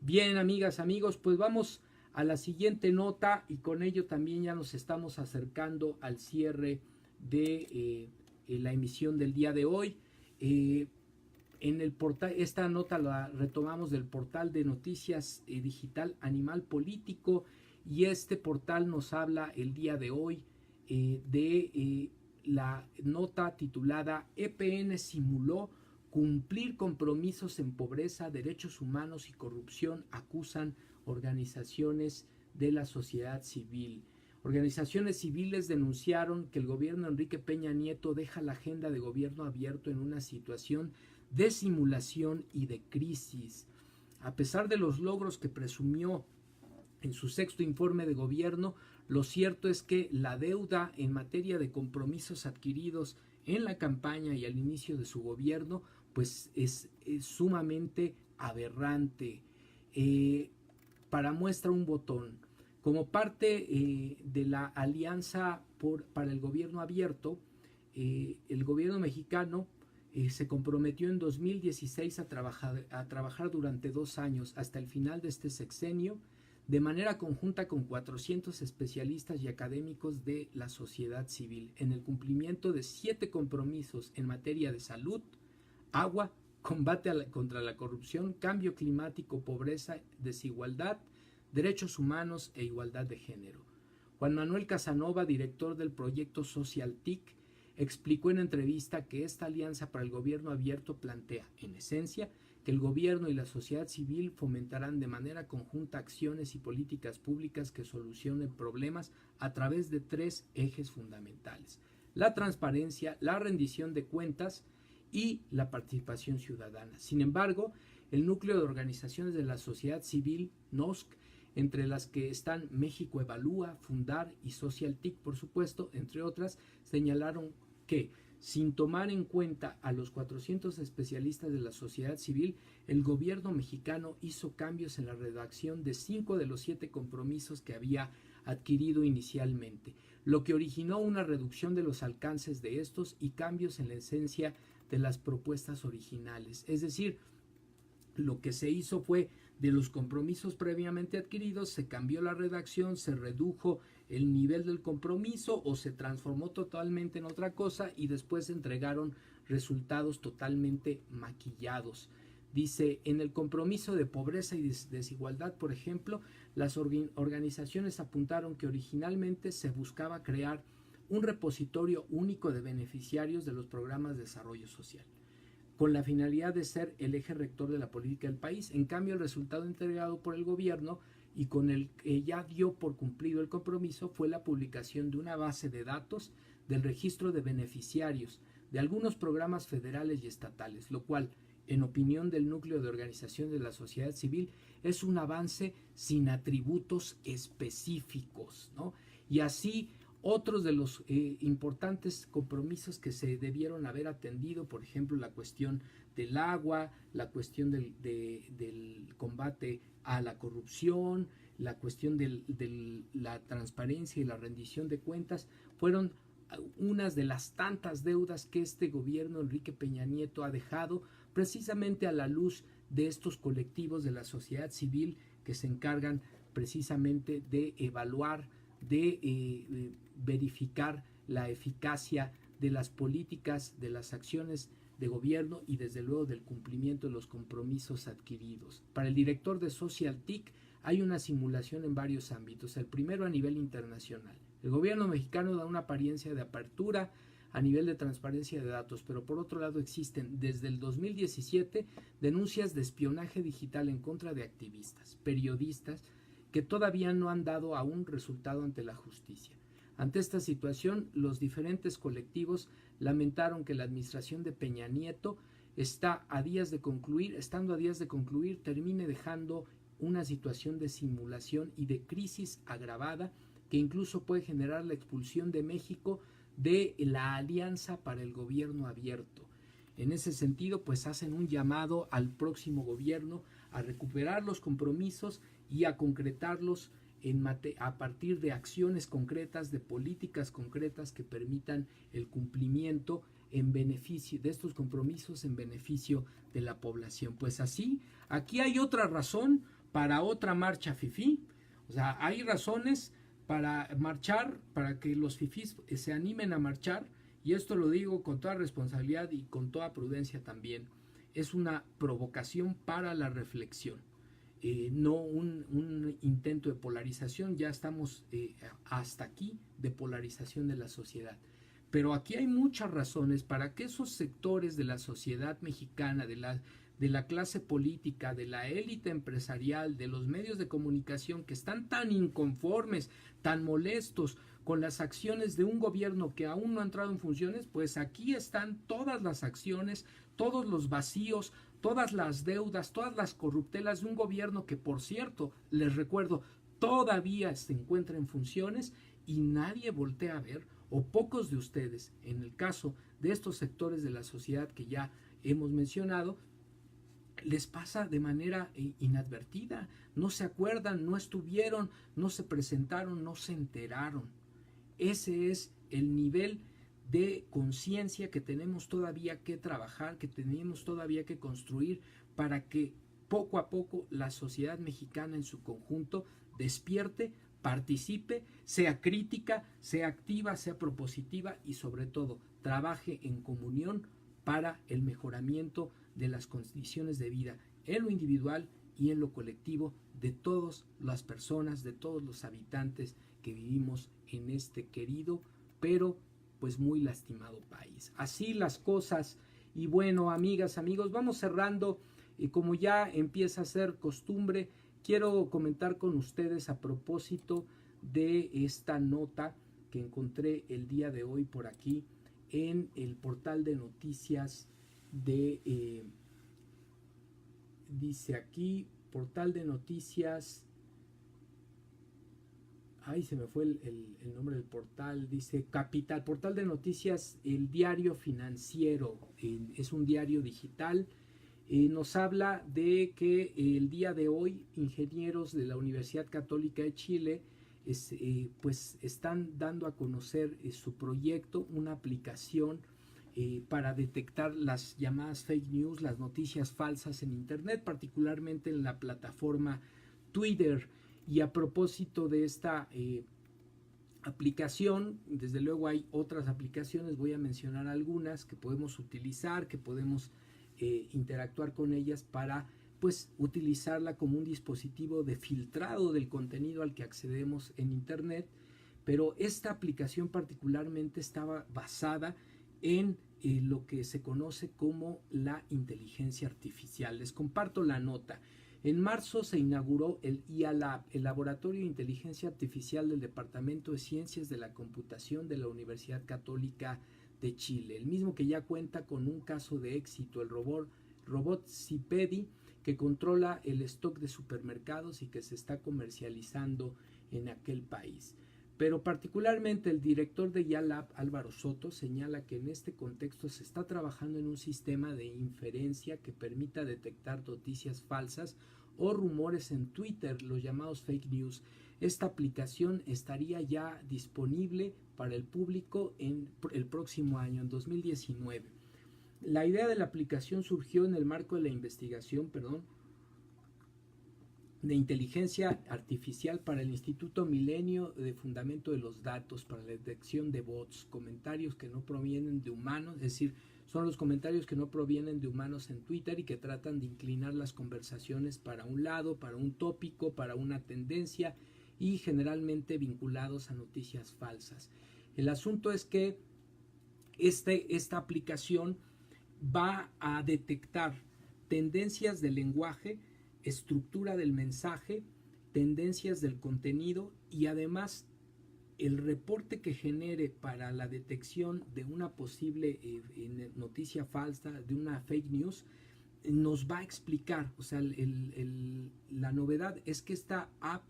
Bien, amigas, amigos, pues vamos a la siguiente nota y con ello también ya nos estamos acercando al cierre de la emisión del día de hoy. En el portal, esta nota la retomamos del portal de noticias digital Animal Político, y este portal nos habla el día de hoy de la nota titulada EPN simuló cumplir compromisos en pobreza, derechos humanos y corrupción, acusan organizaciones de la sociedad civil. Organizaciones civiles denunciaron que el gobierno de Enrique Peña Nieto deja la agenda de gobierno abierto en una situación de simulación y de crisis. A pesar de los logros que presumió en su sexto informe de gobierno, lo cierto es que la deuda en materia de compromisos adquiridos en la campaña y al inicio de su gobierno pues es sumamente aberrante. Para muestra un botón, como parte de la Alianza para el Gobierno Abierto, el gobierno mexicano se comprometió en 2016 a trabajar durante 2 años hasta el final de este sexenio de manera conjunta con 400 especialistas y académicos de la sociedad civil en el cumplimiento de 7 compromisos en materia de salud, agua, combate contra la corrupción, cambio climático, pobreza, desigualdad, derechos humanos e igualdad de género. Juan Manuel Casanova, director del proyecto Social TIC, explicó en entrevista que esta alianza para el gobierno abierto plantea, en esencia, que el gobierno y la sociedad civil fomentarán de manera conjunta acciones y políticas públicas que solucionen problemas a través de 3 ejes fundamentales: la transparencia, la rendición de cuentas y la participación ciudadana. Sin embargo, el núcleo de organizaciones de la sociedad civil, NOSC, entre las que están México Evalúa, Fundar y Social TIC, por supuesto, entre otras, señalaron que sin tomar en cuenta a los 400 especialistas de la sociedad civil, el gobierno mexicano hizo cambios en la redacción de 5 de los 7 compromisos que había adquirido inicialmente, lo que originó una reducción de los alcances de estos y cambios en la esencia de las propuestas originales. Es decir, lo que se hizo fue, de los compromisos previamente adquiridos, se cambió la redacción, se redujo el nivel del compromiso o se transformó totalmente en otra cosa y después se entregaron resultados totalmente maquillados. Dice, en el compromiso de pobreza y desigualdad, por ejemplo, las organizaciones apuntaron que originalmente se buscaba crear un repositorio único de beneficiarios de los programas de desarrollo social, con la finalidad de ser el eje rector de la política del país. En cambio, el resultado entregado por el gobierno y con el que ya dio por cumplido el compromiso fue la publicación de una base de datos del registro de beneficiarios de algunos programas federales y estatales, lo cual, en opinión del núcleo de organización de la sociedad civil, es un avance sin atributos específicos, ¿no? Y así otros de los importantes compromisos que se debieron haber atendido, por ejemplo, la cuestión del agua, la cuestión del combate a la corrupción, la cuestión de la transparencia y la rendición de cuentas, fueron unas de las tantas deudas que este gobierno Enrique Peña Nieto ha dejado precisamente a la luz de estos colectivos de la sociedad civil que se encargan precisamente de evaluar, de verificar la eficacia de las políticas, de las acciones de gobierno y desde luego del cumplimiento de los compromisos adquiridos. Para el director de SocialTIC hay una simulación en varios ámbitos. El primero, a nivel internacional. El gobierno mexicano da una apariencia de apertura a nivel de transparencia de datos, pero por otro lado existen desde el 2017 denuncias de espionaje digital en contra de activistas, periodistas, que todavía no han dado aún resultado ante la justicia. Ante esta situación, los diferentes colectivos lamentaron que la administración de Peña Nieto estando a días de concluir, termine dejando una situación de simulación y de crisis agravada que incluso puede generar la expulsión de México de la Alianza para el Gobierno Abierto. En ese sentido, pues hacen un llamado al próximo gobierno a recuperar los compromisos y a concretarlos a partir de acciones concretas, de políticas concretas que permitan el cumplimiento en beneficio de estos compromisos, en beneficio de la población. Pues así, aquí hay otra razón para otra marcha fifí. O sea, hay razones para marchar, para que los fifís se animen a marchar, y esto lo digo con toda responsabilidad y con toda prudencia también. Es una provocación para la reflexión. No un intento de polarización, ya estamos hasta aquí de polarización de la sociedad. Pero aquí hay muchas razones para que esos sectores de la sociedad mexicana, de la clase política, de la élite empresarial, de los medios de comunicación que están tan inconformes, tan molestos con las acciones de un gobierno que aún no ha entrado en funciones, pues aquí están todas las acciones, todos los vacíos, todas las deudas, todas las corruptelas de un gobierno que, por cierto, les recuerdo, todavía se encuentra en funciones y nadie voltea a ver, o pocos de ustedes, en el caso de estos sectores de la sociedad que ya hemos mencionado, les pasa de manera inadvertida, no se acuerdan, no estuvieron, no se presentaron, no se enteraron. Ese es el nivel de conciencia que tenemos todavía que trabajar, que tenemos todavía que construir para que poco a poco la sociedad mexicana en su conjunto despierte, participe, sea crítica, sea activa, sea propositiva y sobre todo trabaje en comunión para el mejoramiento de las condiciones de vida en lo individual y en lo colectivo de todas las personas, de todos los habitantes que vivimos en este querido pero pues muy lastimado país. Así las cosas. Y bueno, amigas, amigos, vamos cerrando y como ya empieza a ser costumbre, quiero comentar con ustedes a propósito de esta nota que encontré el día de hoy por aquí en el portal de noticias de dice aquí portal de noticias ay, se me fue el nombre del portal, dice Capital, portal de noticias, el diario financiero, es un diario digital. Nos habla de que el día de hoy ingenieros de la Universidad Católica de Chile pues están dando a conocer su proyecto, una aplicación para detectar las llamadas fake news, las noticias falsas en internet, particularmente en la plataforma Twitter. Y a propósito de esta aplicación, desde luego hay otras aplicaciones, voy a mencionar algunas que podemos utilizar, que podemos interactuar con ellas para pues utilizarla como un dispositivo de filtrado del contenido al que accedemos en internet. Pero esta aplicación particularmente estaba basada en lo que se conoce como la inteligencia artificial. Les comparto la nota. En marzo se inauguró el IA Lab, el Laboratorio de Inteligencia Artificial del Departamento de Ciencias de la Computación de la Universidad Católica de Chile, el mismo que ya cuenta con un caso de éxito, el robot Cipedi, que controla el stock de supermercados y que se está comercializando en aquel país. Pero particularmente el director de IA Lab, Álvaro Soto, señala que en este contexto se está trabajando en un sistema de inferencia que permita detectar noticias falsas o rumores en Twitter, los llamados fake news. Esta aplicación estaría ya disponible para el público en el próximo año, en 2019. La idea de la aplicación surgió en el marco de la investigación, de inteligencia artificial para el Instituto Milenio de Fundamento de los Datos para la detección de bots, comentarios que no provienen de humanos, es decir, son los comentarios que no provienen de humanos en Twitter y que tratan de inclinar las conversaciones para un lado, para un tópico, para una tendencia y generalmente vinculados a noticias falsas. El asunto es que esta aplicación va a detectar tendencias del lenguaje, estructura del mensaje, tendencias del contenido y además el reporte que genere para la detección de una posible noticia falsa, de una fake news, nos va a explicar. O sea, la novedad es que esta app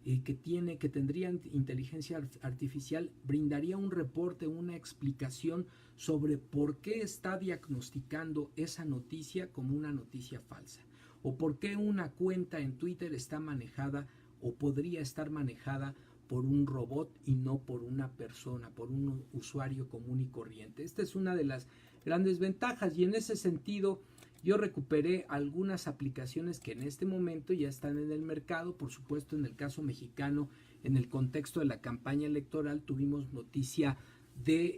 que tendría inteligencia artificial brindaría un reporte, una explicación sobre por qué está diagnosticando esa noticia como una noticia falsa, o por qué una cuenta en Twitter está manejada o podría estar manejada por un robot y no por una persona, por un usuario común y corriente. Esta es una de las grandes ventajas y en ese sentido yo recuperé algunas aplicaciones que en este momento ya están en el mercado. Por supuesto, en el caso mexicano, en el contexto de la campaña electoral, tuvimos noticia de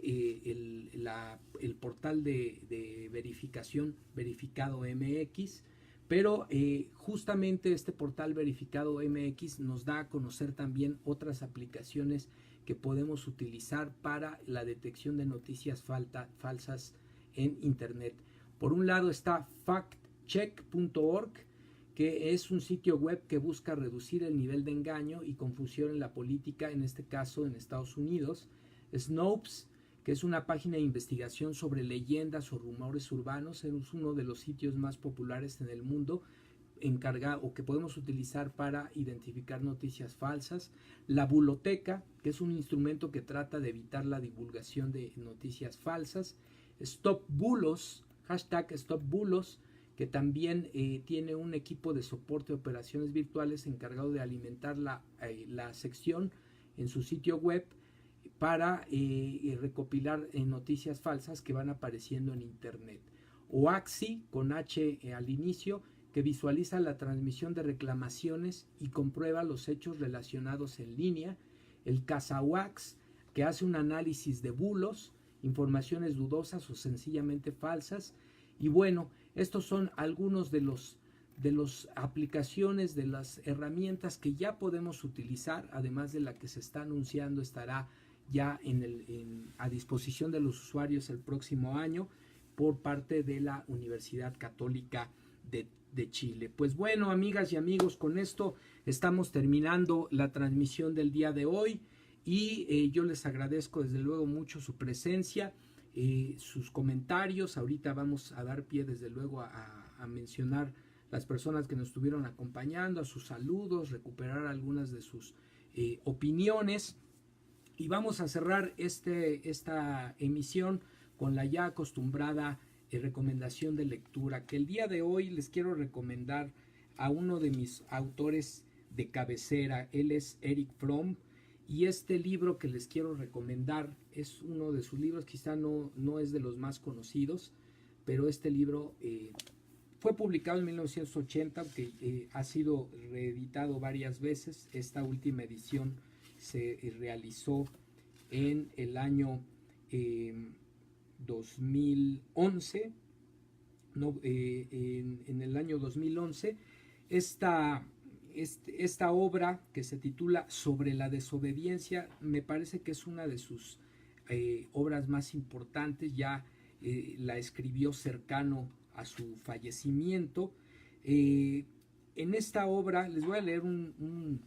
el portal de verificación Verificado MX, pero justamente este portal Verificado MX nos da a conocer también otras aplicaciones que podemos utilizar para la detección de noticias falsas en internet. Por un lado está factcheck.org, que es un sitio web que busca reducir el nivel de engaño y confusión en la política, en este caso en Estados Unidos. Snopes, que es una página de investigación sobre leyendas o rumores urbanos, es uno de los sitios más populares en el mundo, o que podemos utilizar para identificar noticias falsas. La Buloteca, que es un instrumento que trata de evitar la divulgación de noticias falsas. Stop Bulos, hashtag Stop Bulos, que también tiene un equipo de soporte de operaciones virtuales encargado de alimentar la sección en su sitio web para recopilar noticias falsas que van apareciendo en internet. Oaxi, con H al inicio, que visualiza la transmisión de reclamaciones y comprueba los hechos relacionados en línea. El Casawax, que hace un análisis de bulos, informaciones dudosas o sencillamente falsas. Y bueno, estos son algunos de las aplicaciones, de las herramientas que ya podemos utilizar, además de la que se está anunciando estará ya a disposición de los usuarios el próximo año por parte de la Universidad Católica de Chile. Pues bueno, amigas y amigos, con esto estamos terminando la transmisión del día de hoy y yo les agradezco desde luego mucho su presencia, sus comentarios. Ahorita vamos a dar pie desde luego a mencionar las personas que nos estuvieron acompañando, a sus saludos, recuperar algunas de sus opiniones. Y vamos a cerrar esta emisión con la ya acostumbrada recomendación de lectura, que el día de hoy les quiero recomendar a uno de mis autores de cabecera. Él es Erich Fromm, y este libro que les quiero recomendar es uno de sus libros, quizá no es de los más conocidos, pero este libro fue publicado en 1980, que ha sido reeditado varias veces. Esta última edición se realizó en el año 2011, en el año 2011. Esta obra, que se titula Sobre la desobediencia, me parece que es una de sus obras más importantes. Ya la escribió cercano a su fallecimiento. En esta obra les voy a leer un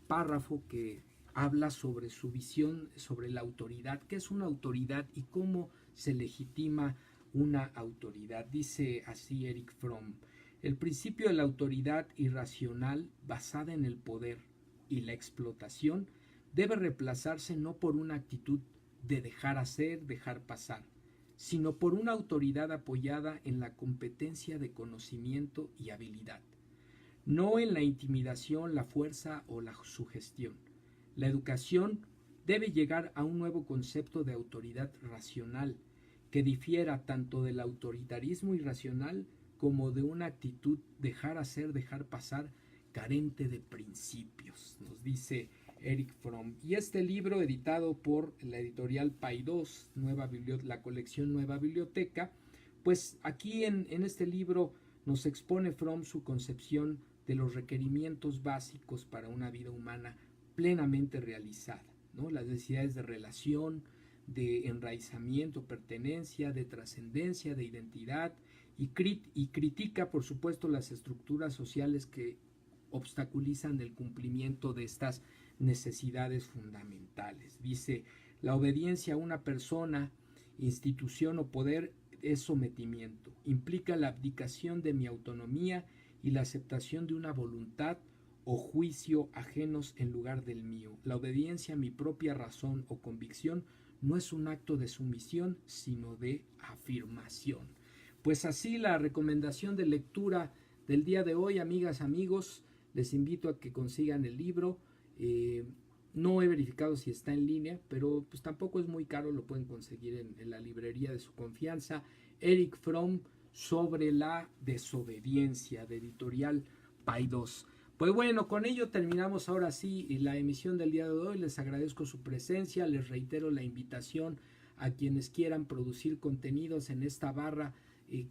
párrafo que habla sobre su visión sobre la autoridad, qué es una autoridad y cómo se legitima una autoridad. Dice así Erich Fromm: el principio de la autoridad irracional basada en el poder y la explotación debe reemplazarse no por una actitud de dejar hacer, dejar pasar, sino por una autoridad apoyada en la competencia de conocimiento y habilidad, no en la intimidación, la fuerza o la sugestión. La educación debe llegar a un nuevo concepto de autoridad racional, que difiera tanto del autoritarismo irracional como de una actitud dejar hacer, dejar pasar, carente de principios, nos dice Erich Fromm. Y este libro, editado por la editorial Paidós, la colección Nueva Biblioteca, pues aquí en este libro nos expone Fromm su concepción de los requerimientos básicos para una vida humana plenamente realizada, ¿no? Las necesidades de relación, de enraizamiento, pertenencia, de trascendencia, de identidad, y critica, por supuesto, las estructuras sociales que obstaculizan el cumplimiento de estas necesidades fundamentales. Dice: la obediencia a una persona, institución o poder es sometimiento, implica la abdicación de mi autonomía y la aceptación de una voluntad o juicio ajenos en lugar del mío. La obediencia a mi propia razón o convicción no es un acto de sumisión, sino de afirmación. Pues así la recomendación de lectura del día de hoy, amigas, amigos. Les invito a que consigan el libro. No he verificado si está en línea, pero pues tampoco es muy caro, lo pueden conseguir en la librería de su confianza. Erich Fromm, Sobre la desobediencia, de editorial Paidós. Pues bueno, con ello terminamos ahora sí la emisión del día de hoy. Les agradezco su presencia, les reitero la invitación a quienes quieran producir contenidos en esta barra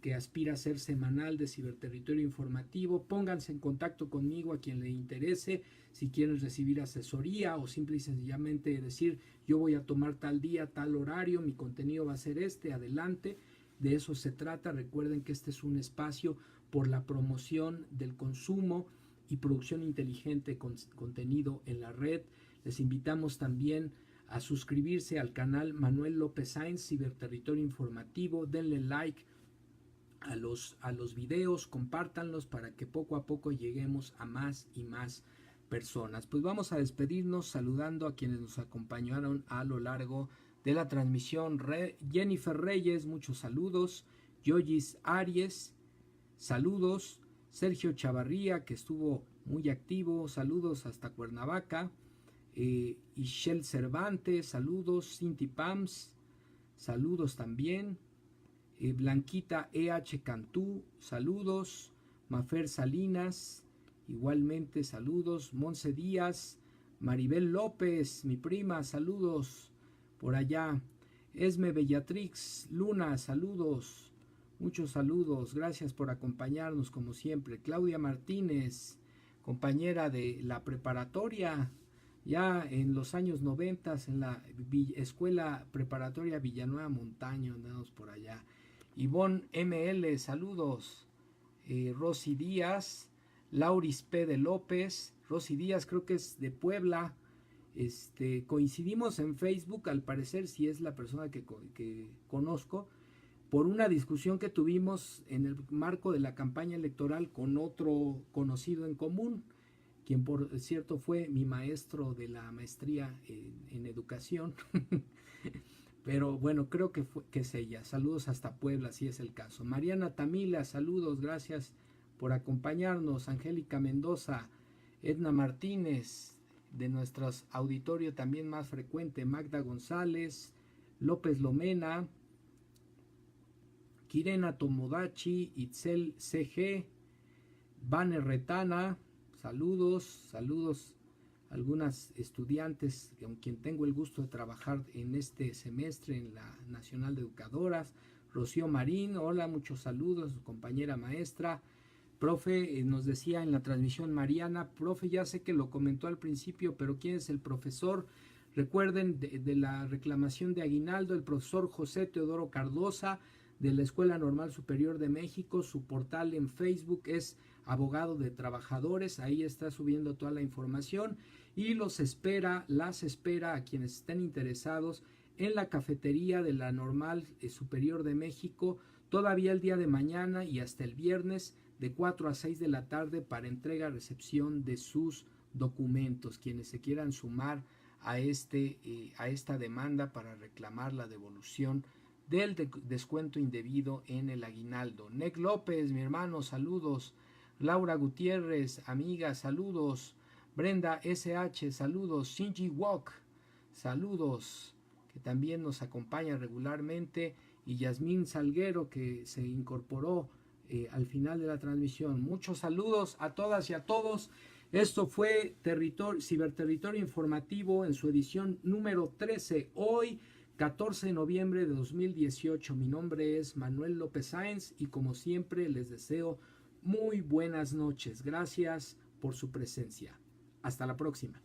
que aspira a ser semanal de Ciberterritorio Informativo. Pónganse en contacto conmigo a quien le interese, si quieren recibir asesoría o simple y sencillamente decir: yo voy a tomar tal día, tal horario, mi contenido va a ser adelante. De eso se trata. Recuerden que este es un espacio por la promoción del consumo y producción inteligente de contenido en la red. Les invitamos también a suscribirse al canal Manuel López Sainz, Ciberterritorio Informativo. Denle like a los videos, compártanlos para que poco a poco lleguemos a más y más personas. Pues vamos a despedirnos saludando a quienes nos acompañaron a lo largo de la transmisión. Jennifer Reyes, muchos saludos. Yoyis Aries, saludos. Sergio Chavarría, que estuvo muy activo, saludos hasta Cuernavaca. Ishel Cervantes, saludos. Cinti Pams, saludos también. Blanquita EH Cantú, saludos. Mafer Salinas, igualmente saludos. Monse Díaz, Maribel López, mi prima, saludos por allá. Esme Bellatrix Luna, saludos. Muchos saludos, gracias por acompañarnos como siempre. Claudia Martínez, compañera de la preparatoria, ya en los años 90 en la Escuela Preparatoria Villanueva Montaño, andamos por allá. Ivonne ML, saludos. Rosy Díaz, Lauris P. de López. Rosy Díaz creo que es de Puebla. Coincidimos en Facebook, al parecer, si es la persona que conozco, por una discusión que tuvimos en el marco de la campaña electoral con otro conocido en común. quien por cierto fue mi maestro de la maestría en educación. Pero bueno, creo que es ella. Saludos hasta Puebla, si es el caso. Mariana Tamila, saludos, gracias por acompañarnos. Angélica Mendoza, Edna Martínez, de nuestro auditorio también más frecuente, Magda González, López Lomena, Kirena Tomodachi, Itzel CG, Vane Retana, saludos, saludos a algunas estudiantes con quien tengo el gusto de trabajar en este semestre en la Nacional de Educadoras. Rocío Marín, hola, muchos saludos, compañera maestra. Profe, nos decía en la transmisión Mariana, profe, ya sé que lo comentó al principio, pero ¿quién es el profesor? Recuerden de la reclamación de aguinaldo, el profesor José Teodoro Cardosa, de la Escuela Normal Superior de México. Su portal en Facebook es Abogado de Trabajadores, ahí está subiendo toda la información y las espera a quienes estén interesados en la cafetería de la Normal Superior de México, todavía el día de mañana y hasta el viernes de 4 a 6 de la tarde para entrega-recepción de sus documentos. Quienes se quieran sumar a esta demanda para reclamar la devolución del descuento indebido en el aguinaldo. Nec López, mi hermano, saludos. Laura Gutiérrez, amiga, saludos. Brenda SH, saludos. Shinji Wok, saludos, que también nos acompaña regularmente. Y Yasmín Salguero, que se incorporó al final de la transmisión. Muchos saludos a todas y a todos. Esto fue Ciberterritorio Informativo en su edición número 13. Hoy, 14 de noviembre de 2018. Mi nombre es Manuel López Sáenz y como siempre les deseo muy buenas noches. Gracias por su presencia. Hasta la próxima.